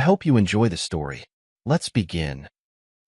hope you enjoy the story. Let's begin.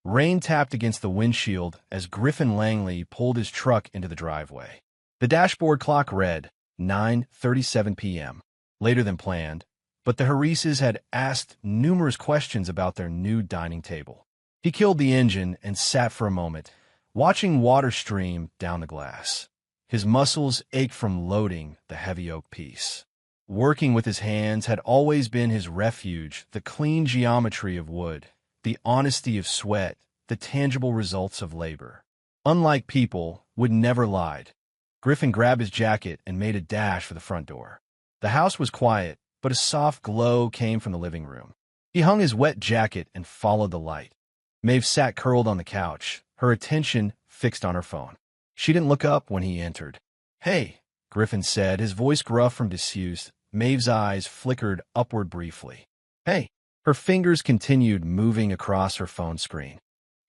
Rain tapped against the windshield as Griffin Langley pulled his truck into the driveway. The dashboard clock read 9:37 p.m., later than planned, but the Harises had asked numerous questions about their new dining table. He killed the engine and sat for a moment, watching water stream down the glass. His muscles ached from loading the heavy oak piece. Working with his hands had always been his refuge, the clean geometry of wood, the honesty of sweat, the tangible results of labor. Unlike people, Wood never lied. Griffin grabbed his jacket and made a dash for the front door. The house was quiet, but a soft glow came from the living room. He hung his wet jacket and followed the light. Maeve sat curled on the couch, her attention fixed on her phone. She didn't look up when he entered. "Hey," Griffin said, his voice gruff from disuse. Maeve's eyes flickered upward briefly. "Hey." Her fingers continued moving across her phone screen.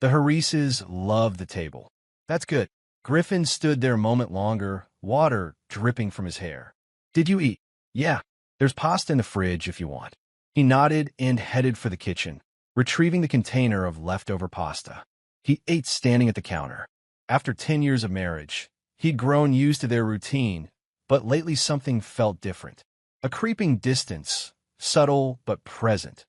The Harises loved the table. "That's good." Griffin stood there a moment longer, water dripping from his hair. "Did you eat?" "Yeah. There's pasta in the fridge if you want." He nodded and headed for the kitchen, retrieving the container of leftover pasta. He ate standing at the counter. After 10 years of marriage, he'd grown used to their routine, but lately something felt different. A creeping distance, subtle but present.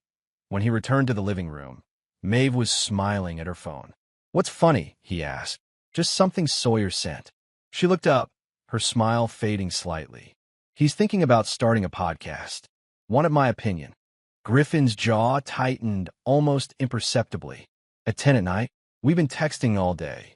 When he returned to the living room, Maeve was smiling at her phone. "What's funny?" he asked. "Just something Sawyer sent." She looked up, her smile fading slightly. "He's thinking about starting a podcast. Wanted my opinion." Griffin's jaw tightened almost imperceptibly. "At 10 at night? We've been texting all day."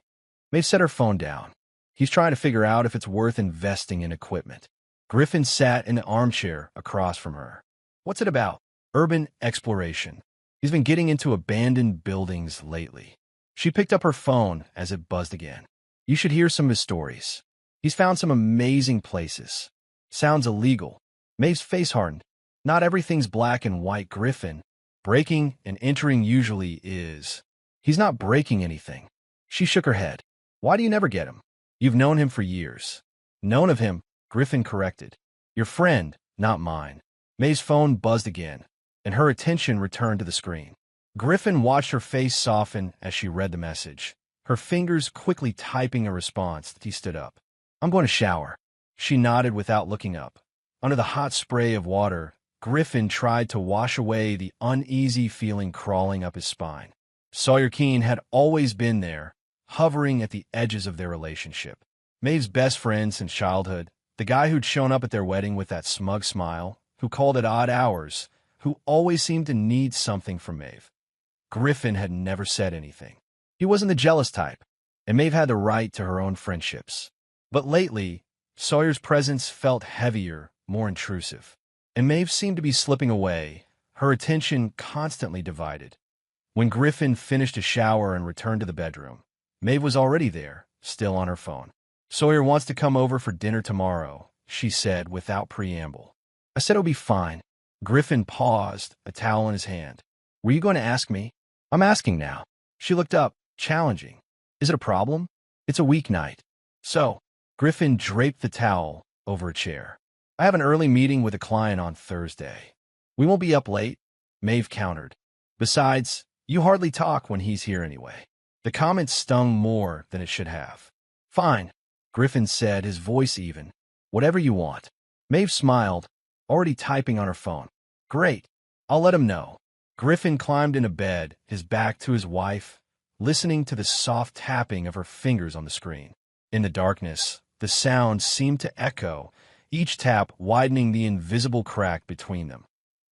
Maeve set her phone down. "He's trying to figure out if it's worth investing in equipment." Griffin sat in an armchair across from her. "What's it about?" "Urban exploration. He's been getting into abandoned buildings lately." She picked up her phone as it buzzed again. "You should hear some of his stories. He's found some amazing places." "Sounds illegal." Maeve's face hardened. "Not everything's black and white, Griffin. Breaking and entering usually is." "He's not breaking anything." She shook her head. "Why do you never get him? You've known him for years." "Known of him," Griffin corrected. "Your friend, not mine." Maeve's phone buzzed again, and her attention returned to the screen. Griffin watched her face soften as she read the message, her fingers quickly typing a response. He stood up. "I'm going to shower." She nodded without looking up. Under the hot spray of water, Griffin tried to wash away the uneasy feeling crawling up his spine. Sawyer Keene had always been there, hovering at the edges of their relationship. Maeve's best friend since childhood, the guy who'd shown up at their wedding with that smug smile, who called at odd hours, who always seemed to need something from Maeve. Griffin had never said anything. He wasn't the jealous type, and Maeve had the right to her own friendships. But lately, Sawyer's presence felt heavier, more intrusive, and Maeve seemed to be slipping away, her attention constantly divided. When Griffin finished a shower and returned to the bedroom, Maeve was already there, still on her phone. "Sawyer wants to come over for dinner tomorrow," she said without preamble. "I said it'll be fine." Griffin paused, a towel in his hand. "Were you going to ask me?" "I'm asking now." She looked up, challenging. "Is it a problem?" "It's a weeknight." "So?" Griffin draped the towel over a chair. "I have an early meeting with a client on Thursday." "We won't be up late," Maeve countered. "Besides, you hardly talk when he's here anyway." The comment stung more than it should have. "Fine," Griffin said, his voice even. "Whatever you want." Maeve smiled, already typing on her phone. "Great. I'll let him know." Griffin climbed into bed, his back to his wife, listening to the soft tapping of her fingers on the screen. In the darkness, the sound seemed to echo, each tap widening the invisible crack between them.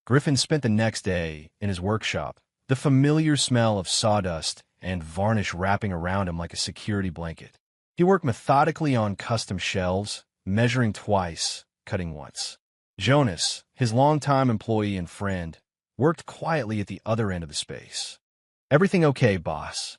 Griffin spent the next day in his workshop, the familiar smell of sawdust and varnish wrapping around him like a security blanket. He worked methodically on custom shelves, measuring twice, cutting once. Jonas, his longtime employee and friend, worked quietly at the other end of the space. "Everything okay, boss?"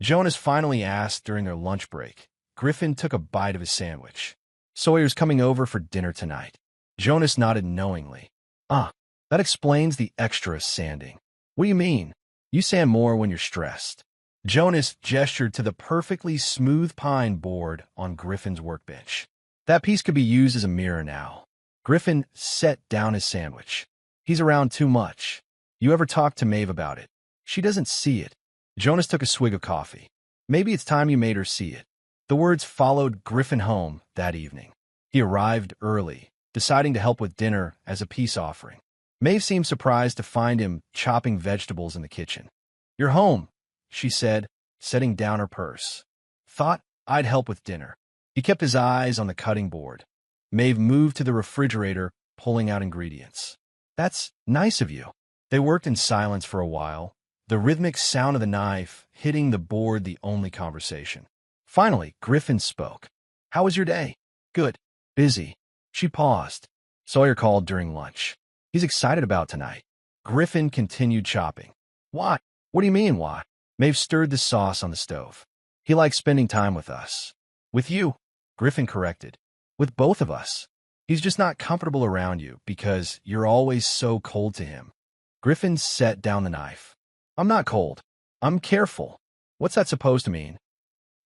Jonas finally asked during their lunch break. Griffin took a bite of his sandwich. "Sawyer's coming over for dinner tonight." Jonas nodded knowingly. "Ah, that explains the extra sanding." "What do you mean?" "You sand more when you're stressed." Jonas gestured to the perfectly smooth pine board on Griffin's workbench. "That piece could be used as a mirror now." Griffin set down his sandwich. "He's around too much." You ever talk to Maeve about it? She doesn't see it. Jonas took a swig of coffee. Maybe it's time you made her see it. The words followed Griffin home that evening. He arrived early, deciding to help with dinner as a peace offering. Maeve seemed surprised to find him chopping vegetables in the kitchen. "You're home," she said, setting down her purse. "Thought I'd help with dinner." He kept his eyes on the cutting board. Maeve moved to the refrigerator, pulling out ingredients. "That's nice of you." They worked in silence for a while, the rhythmic sound of the knife hitting the board the only conversation. Finally, Griffin spoke. "How was your day?" "Good. Busy." She paused. Sawyer called during lunch. "He's excited about tonight." Griffin continued chopping. "Why? What do you mean, why?" Maeve stirred the sauce on the stove. "He likes spending time with us." "With you," Griffin corrected. "With both of us. He's just not comfortable around you because you're always so cold to him." Griffin set down the knife. "I'm not cold. I'm careful." "What's that supposed to mean?"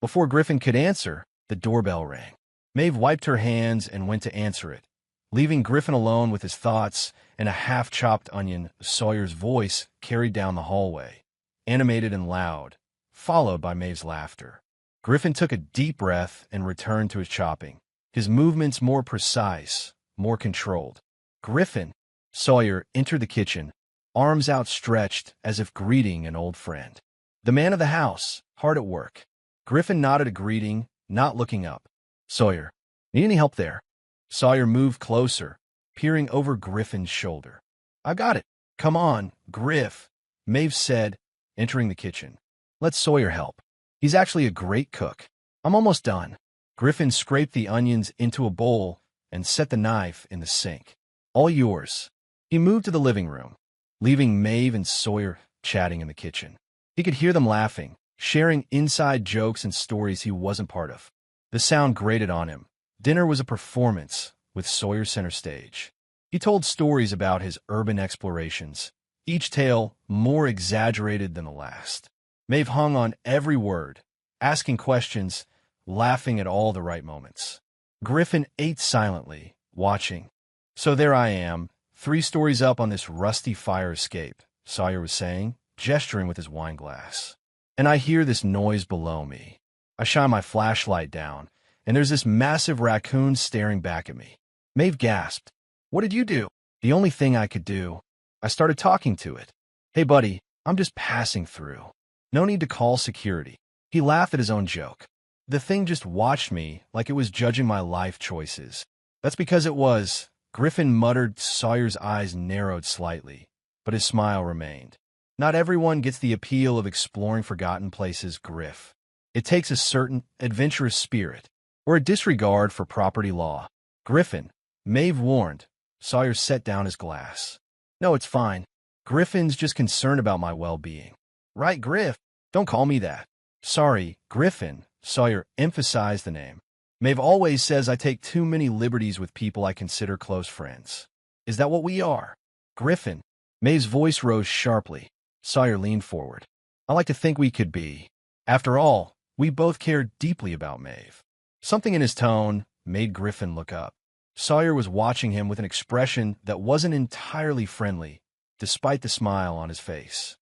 Before Griffin could answer, the doorbell rang. Maeve wiped her hands and went to answer it, leaving Griffin alone with his thoughts and a half-chopped onion. Sawyer's voice carried down the hallway, animated and loud, followed by Maeve's laughter. Griffin took a deep breath and returned to his chopping, his movements more precise, more controlled. "Griffin!" Sawyer entered the kitchen, arms outstretched as if greeting an old friend. The man of the house, hard at work. Griffin nodded a greeting, not looking up. "Sawyer, need any help there?" Sawyer moved closer, peering over Griffin's shoulder. "I got it. Come on, Griff," Maeve said, entering the kitchen. "Let Sawyer help. He's actually a great cook." "I'm almost done." Griffin scraped the onions into a bowl and set the knife in the sink. "All yours." He moved to the living room, leaving Maeve and Sawyer chatting in the kitchen. He could hear them laughing, sharing inside jokes and stories he wasn't part of. The sound grated on him. Dinner was a performance, with Sawyer center stage. He told stories about his urban explorations, each tale more exaggerated than the last. Maeve hung on every word, asking questions, laughing at all the right moments. Griffin ate silently, watching. "So there I am, 3 stories up on this rusty fire escape," Sawyer was saying, gesturing with his wine glass. "And I hear this noise below me. I shine my flashlight down, and there's this massive raccoon staring back at me." Maeve gasped. "What did you do?" "The only thing I could do. I started talking to it. 'Hey, buddy, I'm just passing through. No need to call security.'" He laughed at his own joke. "The thing just watched me like it was judging my life choices." "That's because it was," Griffin muttered. Sawyer's eyes narrowed slightly, but his smile remained. "Not everyone gets the appeal of exploring forgotten places, Griff. It takes a certain adventurous spirit, or a disregard for property law." "Griffin," Maeve warned. Sawyer set down his glass. "No, it's fine. Griffin's just concerned about my well-being." "Right, Griff? Don't call me that." "Sorry, Griffin," Sawyer emphasized the name. "Maeve always says I take too many liberties with people I consider close friends." "Is that what we are?" "Griffin." Maeve's voice rose sharply. Sawyer leaned forward. "I like to think we could be. After all, we both care deeply about Maeve." Something in his tone made Griffin look up. Sawyer was watching him with an expression that wasn't entirely friendly, despite the smile on his face.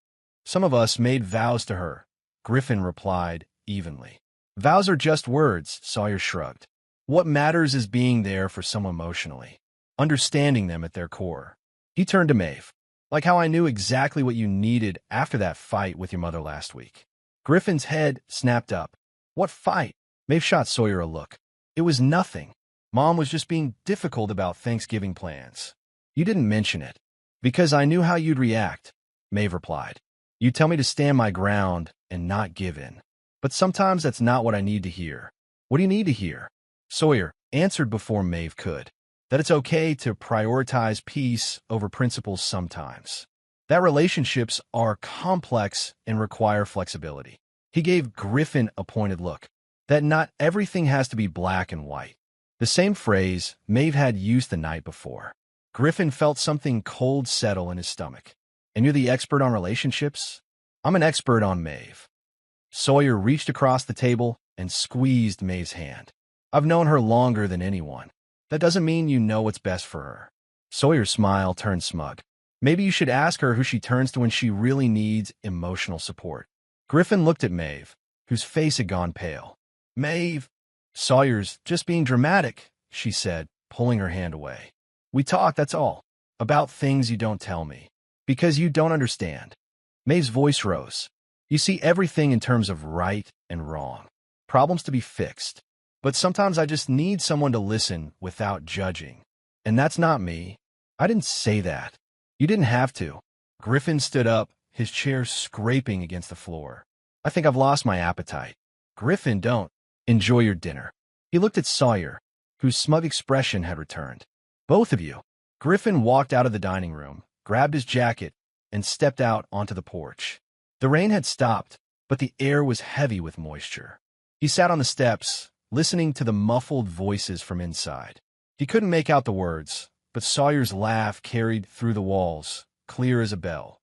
"Some of us made vows to her," Griffin replied evenly. "Vows are just words," Sawyer shrugged. "What matters is being there for someone emotionally, understanding them at their core." He turned to Maeve. "Like how I knew exactly what you needed after that fight with your mother last week." Griffin's head snapped up. "What fight?" Maeve shot Sawyer a look. "It was nothing. Mom was just being difficult about Thanksgiving plans." "You didn't mention it." "Because I knew how you'd react," Maeve replied. "You tell me to stand my ground and not give in. But sometimes that's not what I need to hear." "What do you need to hear?" Sawyer answered before Maeve could. "That it's okay to prioritize peace over principles sometimes. That relationships are complex and require flexibility." He gave Griffin a pointed look. "That not everything has to be black and white." The same phrase Maeve had used the night before. Griffin felt something cold settle in his stomach. "And you're the expert on relationships?" "I'm an expert on Maeve." Sawyer reached across the table and squeezed Maeve's hand. "I've known her longer than anyone. That doesn't mean you know what's best for her." Sawyer's smile turned smug. Maybe you should ask her who she turns to when she really needs emotional support. Griffin looked at Maeve, whose face had gone pale. Maeve, Sawyer's just being dramatic, she said, pulling her hand away. We talk, that's all. About things you don't tell me. Because you don't understand. Maeve's voice rose. You see everything in terms of right and wrong. Problems to be fixed. But sometimes I just need someone to listen without judging. And that's not me. I didn't say that. You didn't have to. Griffin stood up, his chair scraping against the floor. I think I've lost my appetite. Griffin, don't. Enjoy your dinner. He looked at Sawyer, whose smug expression had returned. Both of you. Griffin walked out of the dining room, grabbed his jacket, and stepped out onto the porch. The rain had stopped, but the air was heavy with moisture. He sat on the steps, listening to the muffled voices from inside. He couldn't make out the words, but Sawyer's laugh carried through the walls, clear as a bell.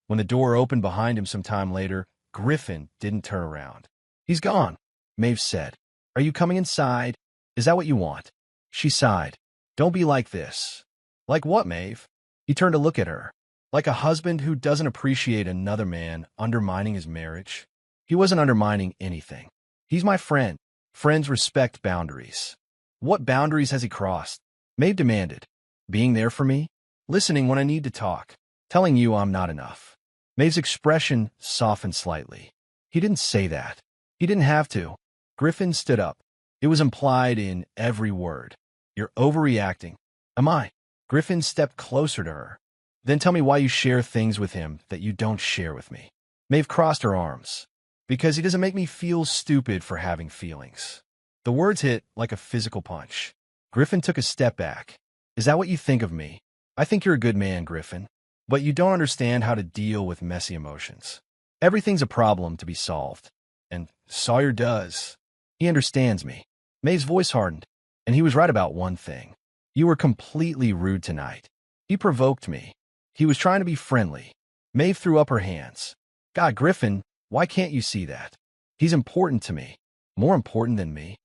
When the door opened behind him some time later, Griffin didn't turn around. He's gone, Maeve said. Are you coming inside? Is that what you want? She sighed. Don't be like this. Like what, Maeve? He turned to look at her. Like a husband who doesn't appreciate another man undermining his marriage. He wasn't undermining anything. He's my friend. Friends respect boundaries. What boundaries has he crossed? Maeve demanded. Being there for me? Listening when I need to talk. Telling you I'm not enough. Maeve's expression softened slightly. He didn't say that. He didn't have to. Griffin stood up. It was implied in every word. You're overreacting. Am I? Griffin stepped closer to her. Then tell me why you share things with him that you don't share with me. Maeve crossed her arms. Because he doesn't make me feel stupid for having feelings. The words hit like a physical punch. Griffin took a step back. Is that what you think of me? I think you're a good man, Griffin. But you don't understand how to deal with messy emotions. Everything's a problem to be solved. And Sawyer does. He understands me. Maeve's voice hardened. And he was right about one thing. You were completely rude tonight. He provoked me. He was trying to be friendly. Maeve threw up her hands. God, Griffin, why can't you see that? He's important to me. More important than me.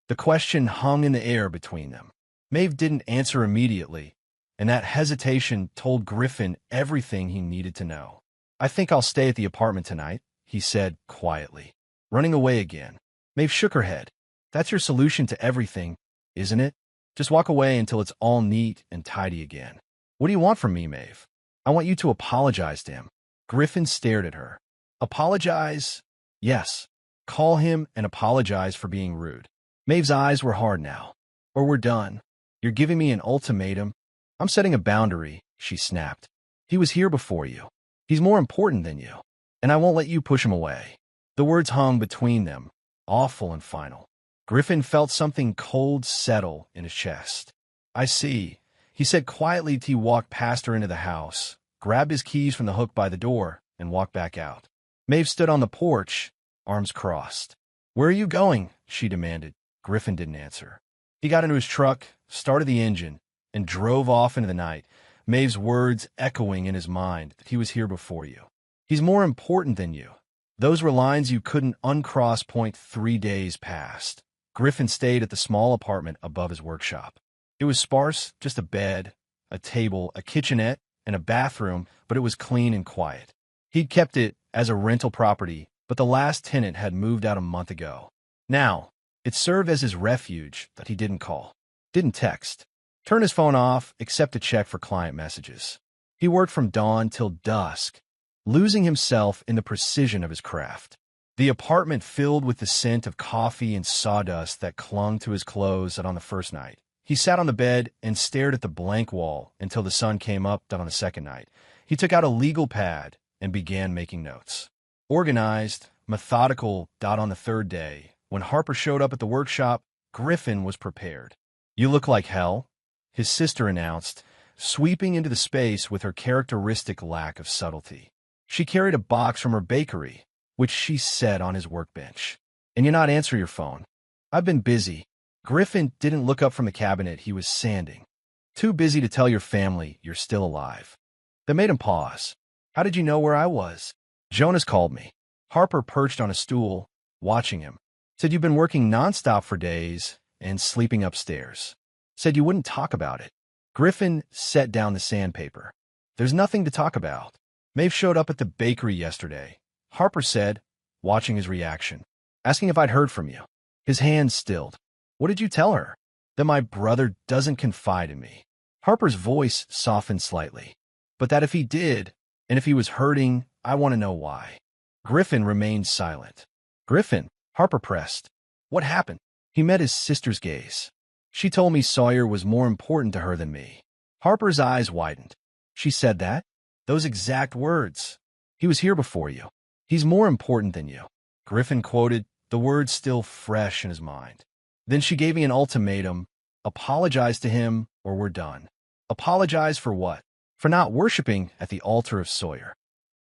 The question hung in the air between them. Maeve didn't answer immediately, and that hesitation told Griffin everything he needed to know. I think I'll stay at the apartment tonight, he said quietly. Running away again. Maeve shook her head. That's your solution to everything, isn't it? Just walk away until it's all neat and tidy again. What do you want from me, Maeve? I want you to apologize to him. Griffin stared at her. Apologize? Yes. Call him and apologize for being rude. Maeve's eyes were hard now. Or we're done. You're giving me an ultimatum. I'm setting a boundary, she snapped. He was here before you. He's more important than you. And I won't let you push him away. The words hung between them, awful and final. Griffin felt something cold settle in his chest. I see, he said quietly as he walked past her into the house, grabbed his keys from the hook by the door, and walked back out. Maeve stood on the porch, arms crossed. Where are you going? She demanded. Griffin didn't answer. He got into his truck, started the engine, and drove off into the night, Maeve's words echoing in his mind that he was here before you. He's more important than you. Those were lines you couldn't uncross. 3 days past. Griffin stayed at the small apartment above his workshop. It was sparse, just a bed, a table, a kitchenette, and a bathroom, but it was clean and quiet. He'd kept it as a rental property, but the last tenant had moved out a month ago. Now, it served as his refuge that he didn't call, didn't text, turn his phone off except to check for client messages. He worked from dawn till dusk, losing himself in the precision of his craft. The apartment filled with the scent of coffee and sawdust that clung to his clothes on the first night. He sat on the bed and stared at the blank wall until the sun came up on the second night. He took out a legal pad and began making notes. Organized, methodical. On the third day, when Harper showed up at the workshop, Griffin was prepared. You look like hell, his sister announced, sweeping into the space with her characteristic lack of subtlety. She carried a box from her bakery, which she set on his workbench. And you not answer your phone. I've been busy. Griffin didn't look up from the cabinet he was sanding. Too busy to tell your family you're still alive. That made him pause. How did you know where I was? Jonas called me. Harper perched on a stool, watching him. Said you've been working nonstop for days and sleeping upstairs. Said you wouldn't talk about it. Griffin set down the sandpaper. There's nothing to talk about. Maeve showed up at the bakery yesterday, Harper said, watching his reaction, asking if I'd heard from you. His hands stilled. What did you tell her? That my brother doesn't confide in me. Harper's voice softened slightly. But that if he did, and if he was hurting, I want to know why. Griffin remained silent. Griffin, Harper pressed. What happened? He met his sister's gaze. She told me Sawyer was more important to her than me. Harper's eyes widened. She said that? Those exact words. He was here before you. He's more important than you. Griffin quoted, the words still fresh in his mind. Then she gave me an ultimatum. Apologize to him or we're done. Apologize for what? For not worshiping at the altar of Sawyer.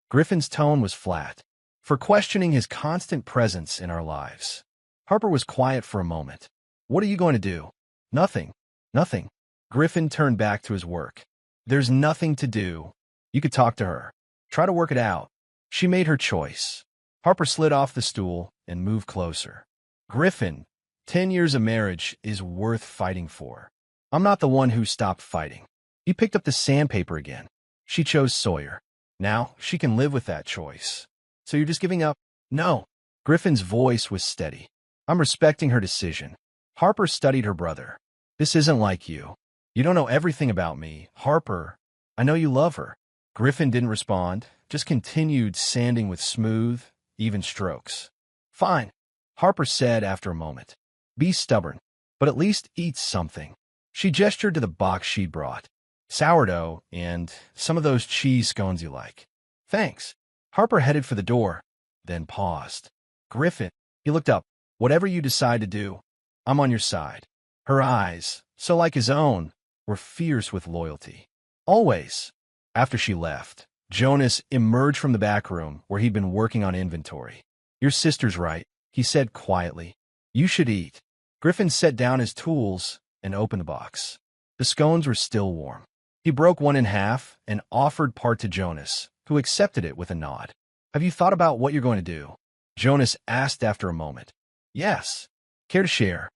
Griffin's tone was flat. For questioning his constant presence in our lives. Harper was quiet for a moment. What are you going to do? Nothing. Nothing. Griffin turned back to his work. There's nothing to do. You could talk to her. Try to work it out. She made her choice. Harper slid off the stool and moved closer. Griffin, 10 years of marriage is worth fighting for. I'm not the one who stopped fighting. He picked up the sandpaper again. She chose Sawyer. Now she can live with that choice. So you're just giving up? No. Griffin's voice was steady. I'm respecting her decision. Harper studied her brother. This isn't like you. You don't know everything about me. Harper, I know you love her. Griffin didn't respond, just continued sanding with smooth, even strokes. Fine, Harper said after a moment. Be stubborn, but at least eat something. She gestured to the box she'd brought. Sourdough and some of those cheese scones you like. Thanks. Harper headed for the door, then paused. Griffin, he looked up. Whatever you decide to do, I'm on your side. Her eyes, so like his own, were fierce with loyalty. Always. After she left, Jonas emerged from the back room where he'd been working on inventory. Your sister's right, he said quietly. You should eat. Griffin set down his tools and opened the box. The scones were still warm. He broke one in half and offered part to Jonas, who accepted it with a nod. Have you thought about what you're going to do? Jonas asked after a moment. Yes. Care to share?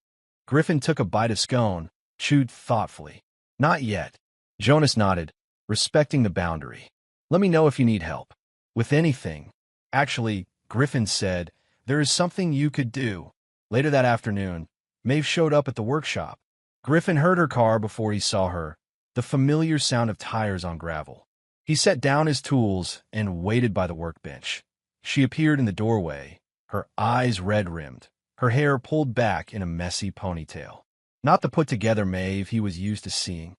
Griffin took a bite of scone, chewed thoughtfully. Not yet. Jonas nodded, respecting the boundary. Let me know if you need help. With anything. Actually, Griffin said, there is something you could do. Later that afternoon, Maeve showed up at the workshop. Griffin heard her car before he saw her, the familiar sound of tires on gravel. He set down his tools and waited by the workbench. She appeared in the doorway, her eyes red-rimmed, her hair pulled back in a messy ponytail. Not the put-together Maeve he was used to seeing.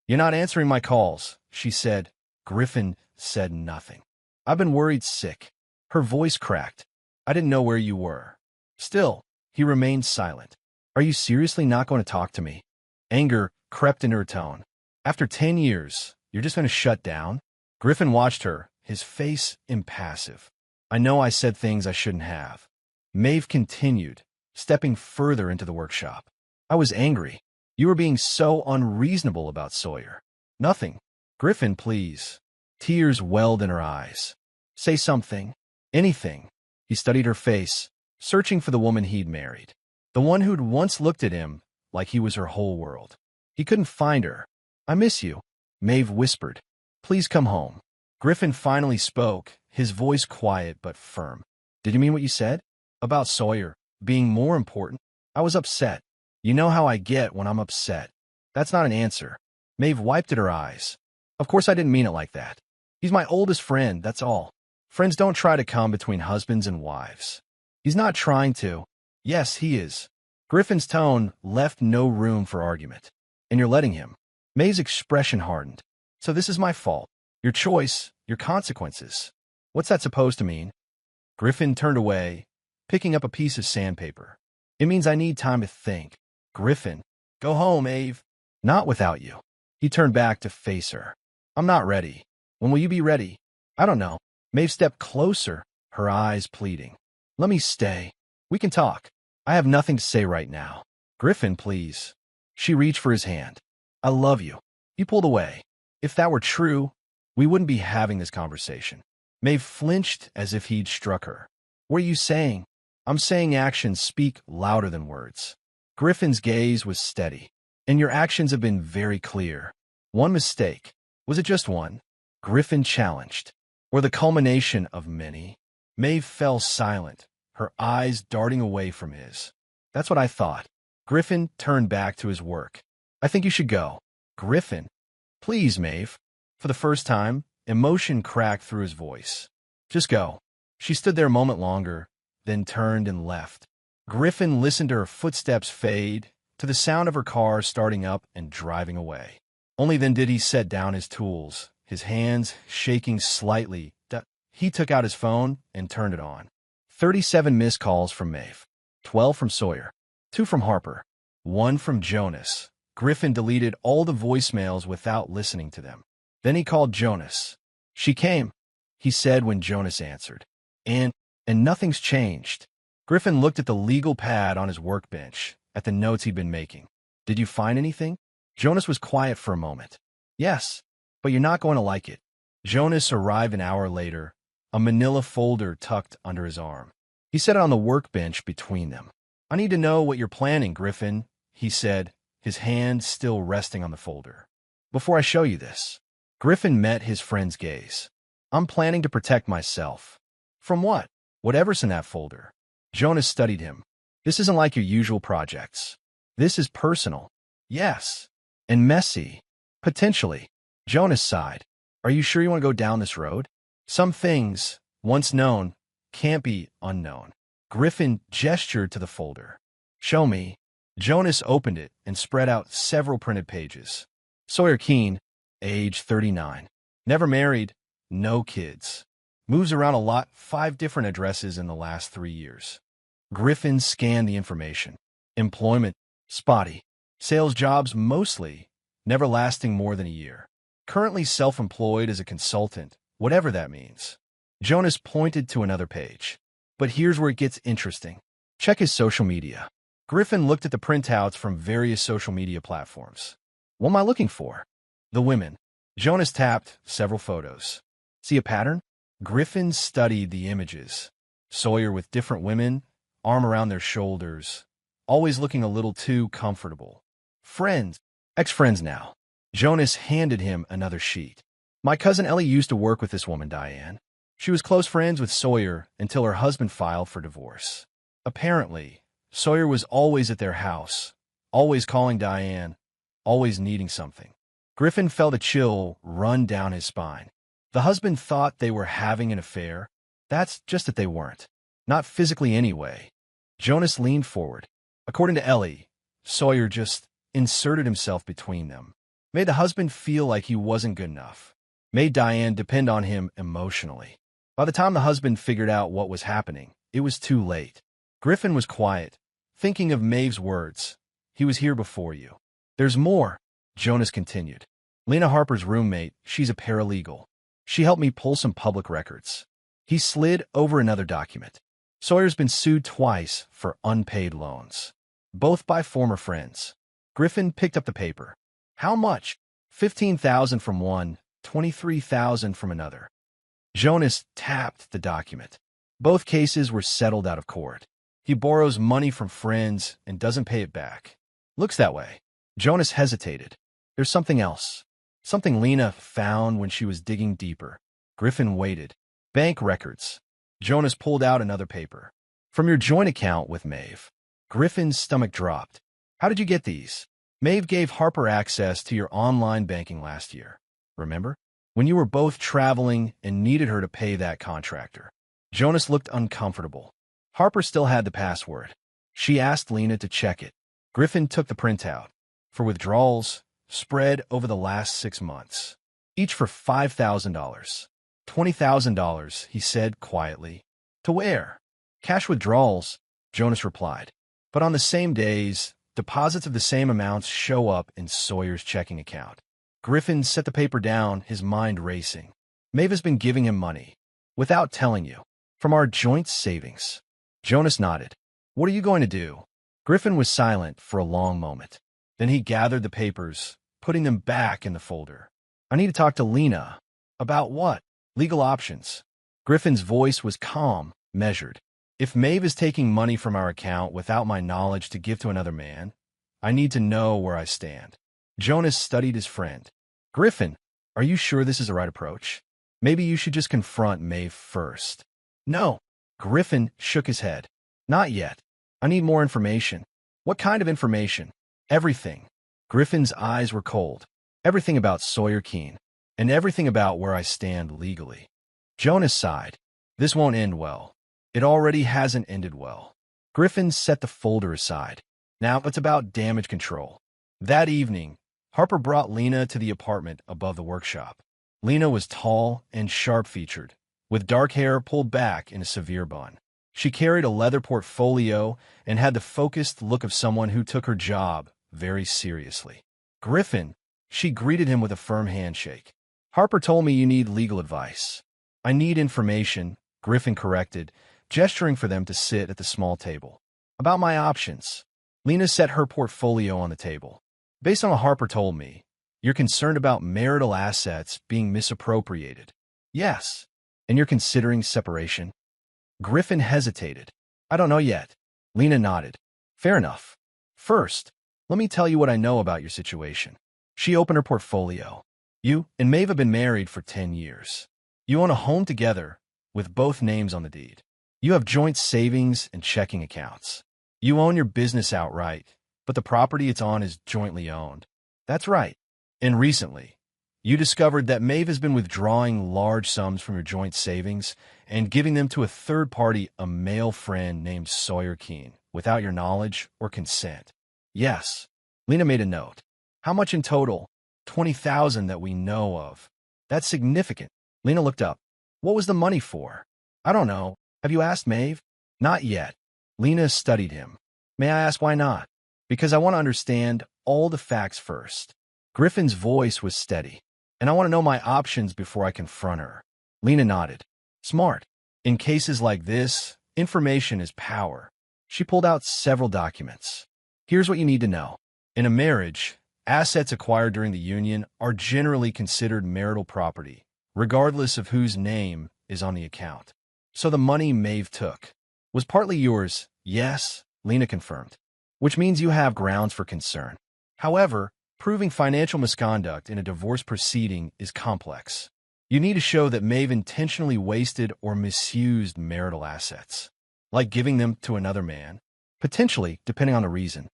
You're not answering my calls, she said. Griffin said nothing. I've been worried sick. Her voice cracked. I didn't know where you were. Still, he remained silent. Are you seriously not going to talk to me? Anger crept into her tone. After 10 years, you're just going to shut down? Griffin watched her, his face impassive. I know I said things I shouldn't have. Maeve continued, stepping further into the workshop. I was angry. You were being so unreasonable about Sawyer. Nothing. Griffin, please. Tears welled in her eyes. Say something. Anything. He studied her face, searching for the woman he'd married. The one who'd once looked at him like he was her whole world. He couldn't find her. I miss you, Maeve whispered. Please come home. Griffin finally spoke, his voice quiet but firm. Did you mean what you said? About Sawyer being more important? I was upset. You know how I get when I'm upset. That's not an answer. Maeve wiped at her eyes. Of course I didn't mean it like that. He's my oldest friend, that's all. Friends don't try to come between husbands and wives. He's not trying to. Yes, he is. Griffin's tone left no room for argument. And you're letting him. Maeve's expression hardened. So this is my fault. Your choice, your consequences. What's that supposed to mean? Griffin turned away, picking up a piece of sandpaper. It means I need time to think. Griffin, go home, Maeve. Not without you. He turned back to face her. I'm not ready. When will you be ready? I don't know. Maeve stepped closer, her eyes pleading. Let me stay. We can talk. I have nothing to say right now. Griffin, please. She reached for his hand. I love you. He pulled away. If that were true, we wouldn't be having this conversation. Maeve flinched as if he'd struck her. What are you saying? I'm saying actions speak louder than words. Griffin's gaze was steady. And your actions have been very clear. One mistake. Was it just one? Griffin challenged. Or the culmination of many? Maeve fell silent, her eyes darting away from his. That's what I thought. Griffin turned back to his work. I think you should go. Griffin. Please, Maeve. For the first time, emotion cracked through his voice. Just go. She stood there a moment longer, then turned and left. Griffin listened to her footsteps fade, to the sound of her car starting up and driving away. Only then did he set down his tools, his hands shaking slightly. He took out his phone and turned it on. 37 missed calls from Maeve. 12 from Sawyer. 2 from Harper. 1 from Jonas. Griffin deleted all the voicemails without listening to them. Then he called Jonas. She came, he said when Jonas answered. And nothing's changed. Griffin looked at the legal pad on his workbench, at the notes he'd been making. Did you find anything? Jonas was quiet for a moment. Yes, but you're not going to like it. Jonas arrived an hour later, a manila folder tucked under his arm. He set it on the workbench between them. I need to know what you're planning, Griffin, he said, his hand still resting on the folder. Before I show you this. Griffin met his friend's gaze. I'm planning to protect myself. From what? Whatever's in that folder. Jonas studied him. This isn't like your usual projects. This is personal. Yes. And messy. Potentially. Jonas sighed. Are you sure you want to go down this road? Some things, once known, can't be unknown. Griffin gestured to the folder. Show me. Jonas opened it and spread out several printed pages. Sawyer Keene, age 39. Never married, no kids. Moves around a lot, 5 different addresses in the last 3 years. Griffin scanned the information. Employment, spotty. Sales jobs, mostly, never lasting more than a year. Currently self-employed as a consultant, whatever that means. Jonas pointed to another page. But here's where it gets interesting. Check his social media. Griffin looked at the printouts from various social media platforms. What am I looking for? The women. Jonas tapped several photos. See a pattern? Griffin studied the images. Sawyer with different women, arm around their shoulders, always looking a little too comfortable. Friends. Ex-friends now. Jonas handed him another sheet. My cousin Ellie used to work with this woman, Diane. She was close friends with Sawyer until her husband filed for divorce. Apparently, Sawyer was always at their house, always calling Diane, always needing something. Griffin felt a chill run down his spine. The husband thought they were having an affair. That's just that they weren't. Not physically anyway. Jonas leaned forward. According to Ellie, Sawyer just inserted himself between them. Made the husband feel like he wasn't good enough. Made Diane depend on him emotionally. By the time the husband figured out what was happening, it was too late. Griffin was quiet, thinking of Maeve's words. He was here before you. There's more, Jonas continued. Lena Harper's roommate, she's a paralegal. She helped me pull some public records. He slid over another document. Sawyer's been sued twice for unpaid loans, both by former friends. Griffin picked up the paper. How much? $15,000 from one, $23,000 from another. Jonas tapped the document. Both cases were settled out of court. He borrows money from friends and doesn't pay it back. Looks that way. Jonas hesitated. There's something else. Something Lena found when she was digging deeper. Griffin waited. Bank records. Jonas pulled out another paper. From your joint account with Maeve. Griffin's stomach dropped. How did you get these? Maeve gave Harper access to your online banking last year. Remember? When you were both traveling and needed her to pay that contractor. Jonas looked uncomfortable. Harper still had the password. She asked Lena to check it. Griffin took the printout. For withdrawals, spread over the last 6 months. Each for $5,000. $20,000, he said quietly. To where? Cash withdrawals, Jonas replied. But on the same days, deposits of the same amounts show up in Sawyer's checking account. Griffin set the paper down, his mind racing. Maeve has been giving him money, without telling you, from our joint savings. Jonas nodded. What are you going to do? Griffin was silent for a long moment. Then he gathered the papers, putting them back in the folder. I need to talk to Lena. About what? Legal options. Griffin's voice was calm, measured. If Maeve is taking money from our account without my knowledge to give to another man, I need to know where I stand. Jonas studied his friend. Griffin, Are you sure this is the right approach? Maybe you should just confront Maeve first. No. Griffin shook his head. Not yet. I need more information. What kind of information? Everything. Griffin's eyes were cold. Everything about Sawyer Keene, and everything about where I stand legally. Jonas sighed. This won't end well. It already hasn't ended well. Griffin set the folder aside. Now it's about damage control. That evening, Harper brought Lena to the apartment above the workshop. Lena was tall and sharp-featured, with dark hair pulled back in a severe bun. She carried a leather portfolio and had the focused look of someone who took her job very seriously. Griffin, she greeted him with a firm handshake. Harper told me you need legal advice. I need information, Griffin corrected, gesturing for them to sit at the small table. About my options. Lena set her portfolio on the table. Based on what Harper told me, you're concerned about marital assets being misappropriated. Yes. And you're considering separation? Griffin hesitated. I don't know yet. Lena nodded. Fair enough. First, let me tell you what I know about your situation. She opened her portfolio. You and Maeve have been married for 10 years. You own a home together with both names on the deed. You have joint savings and checking accounts. You own your business outright, but the property it's on is jointly owned. That's right. And recently, you discovered that Maeve has been withdrawing large sums from your joint savings and giving them to a third party, a male friend named Sawyer Keene, without your knowledge or consent. Yes. Lena made a note. How much in total? 20,000 that we know of. That's significant. Lena looked up. What was the money for? I don't know. Have you asked Maeve? Not yet. Lena studied him. May I ask why not? Because I want to understand all the facts first. Griffin's voice was steady. And I want to know my options before I confront her. Lena nodded. Smart. In cases like this, information is power. She pulled out several documents. Here's what you need to know. In a marriage, assets acquired during the union are generally considered marital property, regardless of whose name is on the account. So the money Maeve took was partly yours, yes, Lena confirmed, which means you have grounds for concern. However, proving financial misconduct in a divorce proceeding is complex. You need to show that Maeve intentionally wasted or misused marital assets, like giving them to another man, potentially, depending on the reason.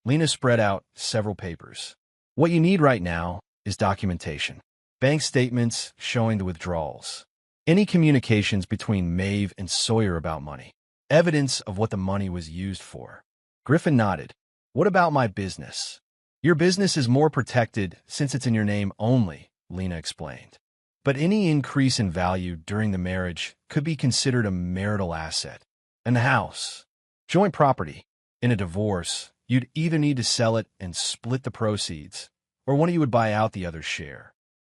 Lena spread out several papers. What you need right now is documentation. Bank statements showing the withdrawals. Any communications between Maeve and Sawyer about money. Evidence of what the money was used for. Griffin nodded. What about my business? Your business is more protected since it's in your name only, Lena explained. But any increase in value during the marriage could be considered a marital asset. And the house. Joint property. In a divorce, you'd either need to sell it and split the proceeds, or one of you would buy out the other's share.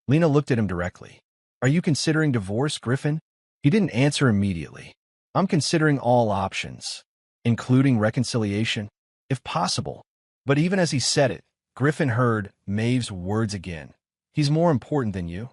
Lena looked at him directly. Are you considering divorce, Griffin? He didn't answer immediately. I'm considering all options, including reconciliation, if possible. But even as he said it, Griffin heard Maeve's words again. He's more important than you.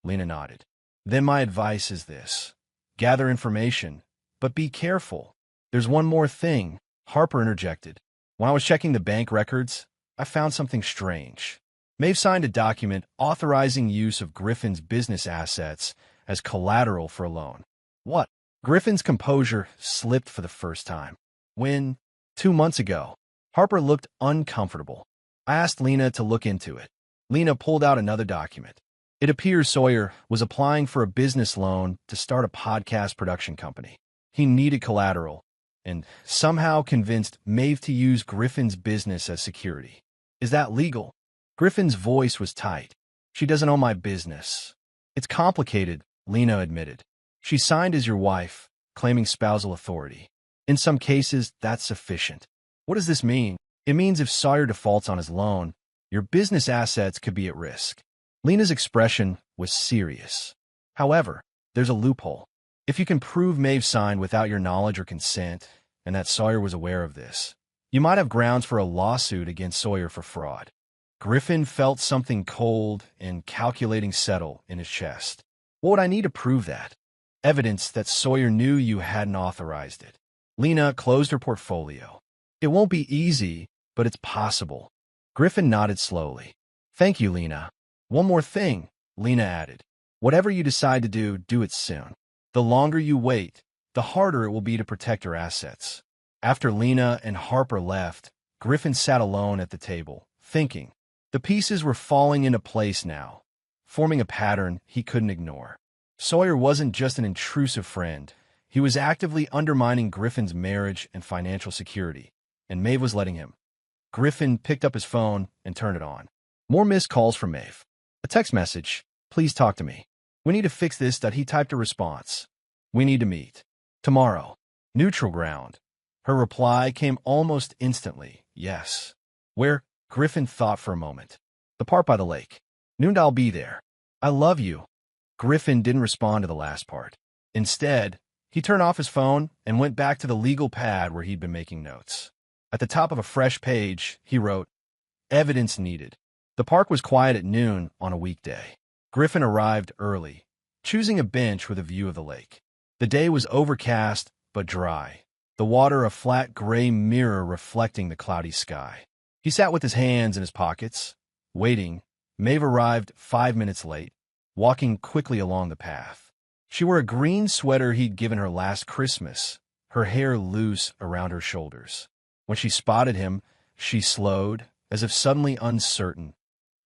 Lena nodded. Then my advice is this. Gather information, but be careful. There's one more thing, Harper interjected. When I was checking the bank records, I found something strange. Maeve signed a document authorizing use of Griffin's business assets as collateral for a loan. What? Griffin's composure slipped for the first time. When, 2 months ago, Harper looked uncomfortable. I asked Lena to look into it. Lena pulled out another document. It appears Sawyer was applying for a business loan to start a podcast production company. He needed collateral and somehow convinced Maeve to use Griffin's business as security. Is that legal? Griffin's voice was tight. She doesn't own my business. It's complicated, Lena admitted. She signed as your wife, claiming spousal authority. In some cases, that's sufficient. What does this mean? It means if Sawyer defaults on his loan, your business assets could be at risk. Lena's expression was serious. However, there's a loophole. If you can prove Maeve signed without your knowledge or consent, and that Sawyer was aware of this, you might have grounds for a lawsuit against Sawyer for fraud. Griffin felt something cold and calculating settle in his chest. What would I need to prove that? Evidence that Sawyer knew you hadn't authorized it. Lena closed her portfolio. It won't be easy, but it's possible. Griffin nodded slowly. Thank you, Lena. One more thing. Lena added. Whatever you decide to do, do it soon. The longer you wait, the harder it will be to protect your assets. After Lena and Harper left, Griffin sat alone at the table, thinking. The pieces were falling into place now, forming a pattern he couldn't ignore. Sawyer wasn't just an intrusive friend. He was actively undermining Griffin's marriage and financial security, and Maeve was letting him. Griffin picked up his phone and turned it on. More missed calls from Maeve. A text message. Please talk to me. We need to fix this. He typed a response. We need to meet. Tomorrow. Neutral ground. Her reply came almost instantly. Yes. Where? Griffin thought for a moment. The part by the lake. Noon I'll be there. I love you. Griffin didn't respond to the last part. Instead, he turned off his phone and went back to the legal pad where he'd been making notes. At the top of a fresh page, he wrote, Evidence needed. The park was quiet at noon on a weekday. Griffin arrived early, choosing a bench with a view of the lake. The day was overcast but dry, the water a flat gray mirror reflecting the cloudy sky. He sat with his hands in his pockets, waiting. Maeve arrived 5 minutes late, walking quickly along the path. She wore a green sweater he'd given her last Christmas, her hair loose around her shoulders. When she spotted him, she slowed, as if suddenly uncertain.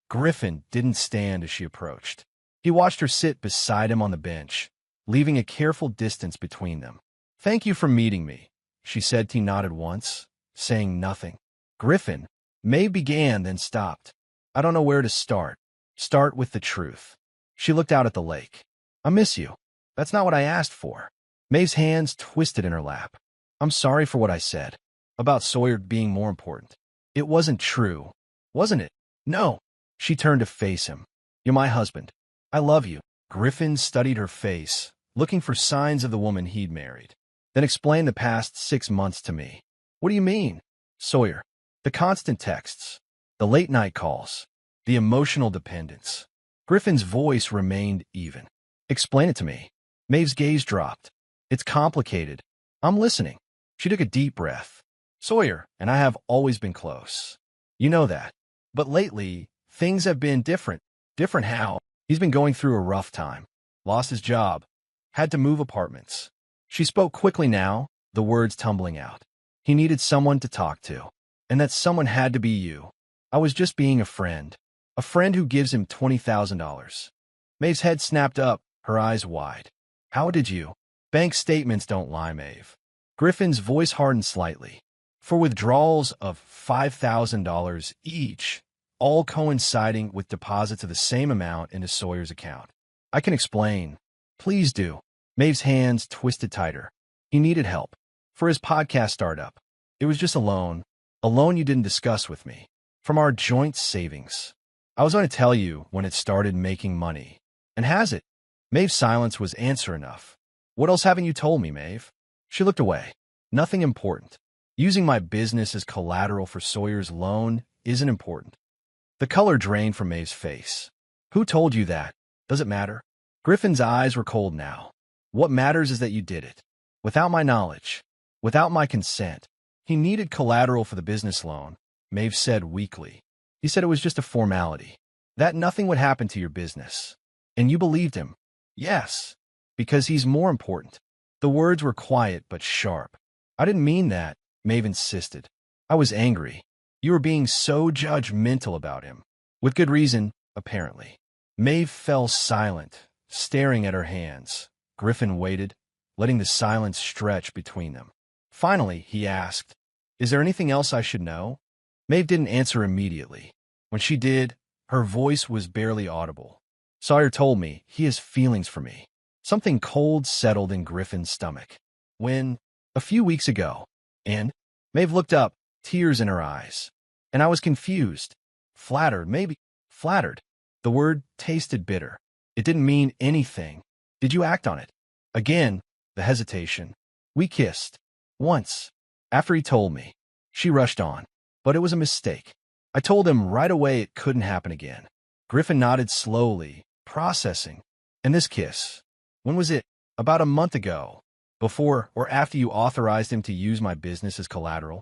Griffin didn't stand as she approached. He watched her sit beside him on the bench, leaving a careful distance between them. Thank you for meeting me, she said. He nodded once, saying nothing. Griffin, Maeve began, then stopped. I don't know where to start. Start with the truth. She looked out at the lake. I miss you. That's not what I asked for. Maeve's hands twisted in her lap. I'm sorry for what I said. About Sawyer being more important. It wasn't true, wasn't it? No. She turned to face him. You're my husband. I love you. Griffin studied her face, looking for signs of the woman he'd married. Then explain the past 6 months to me. What do you mean? Sawyer. The constant texts. The late-night calls. The emotional dependence. Griffin's voice remained even. Explain it to me. Maeve's gaze dropped. It's complicated. I'm listening. She took a deep breath. Sawyer and I have always been close. You know that. But lately, things have been different. Different how? He's been going through a rough time. Lost his job. Had to move apartments. She spoke quickly now, the words tumbling out. He needed someone to talk to. And that someone had to be you. I was just being a friend. A friend who gives him $20,000. Maeve's head snapped up, her eyes wide. How did you? Bank statements don't lie, Maeve. Griffin's voice hardened slightly. For withdrawals of $5,000 each, all coinciding with deposits of the same amount into Sawyer's account. I can explain. Please do. Maeve's hands twisted tighter. He needed help. For his podcast startup. It was just a loan. A loan you didn't discuss with me. From our joint savings. I was going to tell you when it started making money. And has it? Maeve's silence was answer enough. What else haven't you told me, Maeve? She looked away. Nothing important. Using my business as collateral for Sawyer's loan isn't important. The color drained from Maeve's face. Who told you that? Does it matter? Griffin's eyes were cold now. What matters is that you did it. Without my knowledge. Without my consent. He needed collateral for the business loan, Maeve said weakly. He said it was just a formality. That nothing would happen to your business. And you believed him. Yes. Because he's more important. The words were quiet but sharp. I didn't mean that, Maeve insisted. I was angry. You were being so judgmental about him. With good reason, apparently. Maeve fell silent, staring at her hands. Griffin waited, letting the silence stretch between them. Finally, he asked, Is there anything else I should know? Maeve didn't answer immediately. When she did, her voice was barely audible. Sawyer told me he has feelings for me. Something cold settled in Griffin's stomach. When? A few weeks ago. And? Maeve looked up, tears in her eyes. And I was confused. Flattered, maybe. Flattered. The word tasted bitter. It didn't mean anything. Did you act on it? Again, the hesitation. We kissed. Once. After he told me. She rushed on. But it was a mistake. I told him right away it couldn't happen again. Griffin nodded slowly, processing. And this kiss. When was it? About a month ago. Before or after you authorized him to use my business as collateral?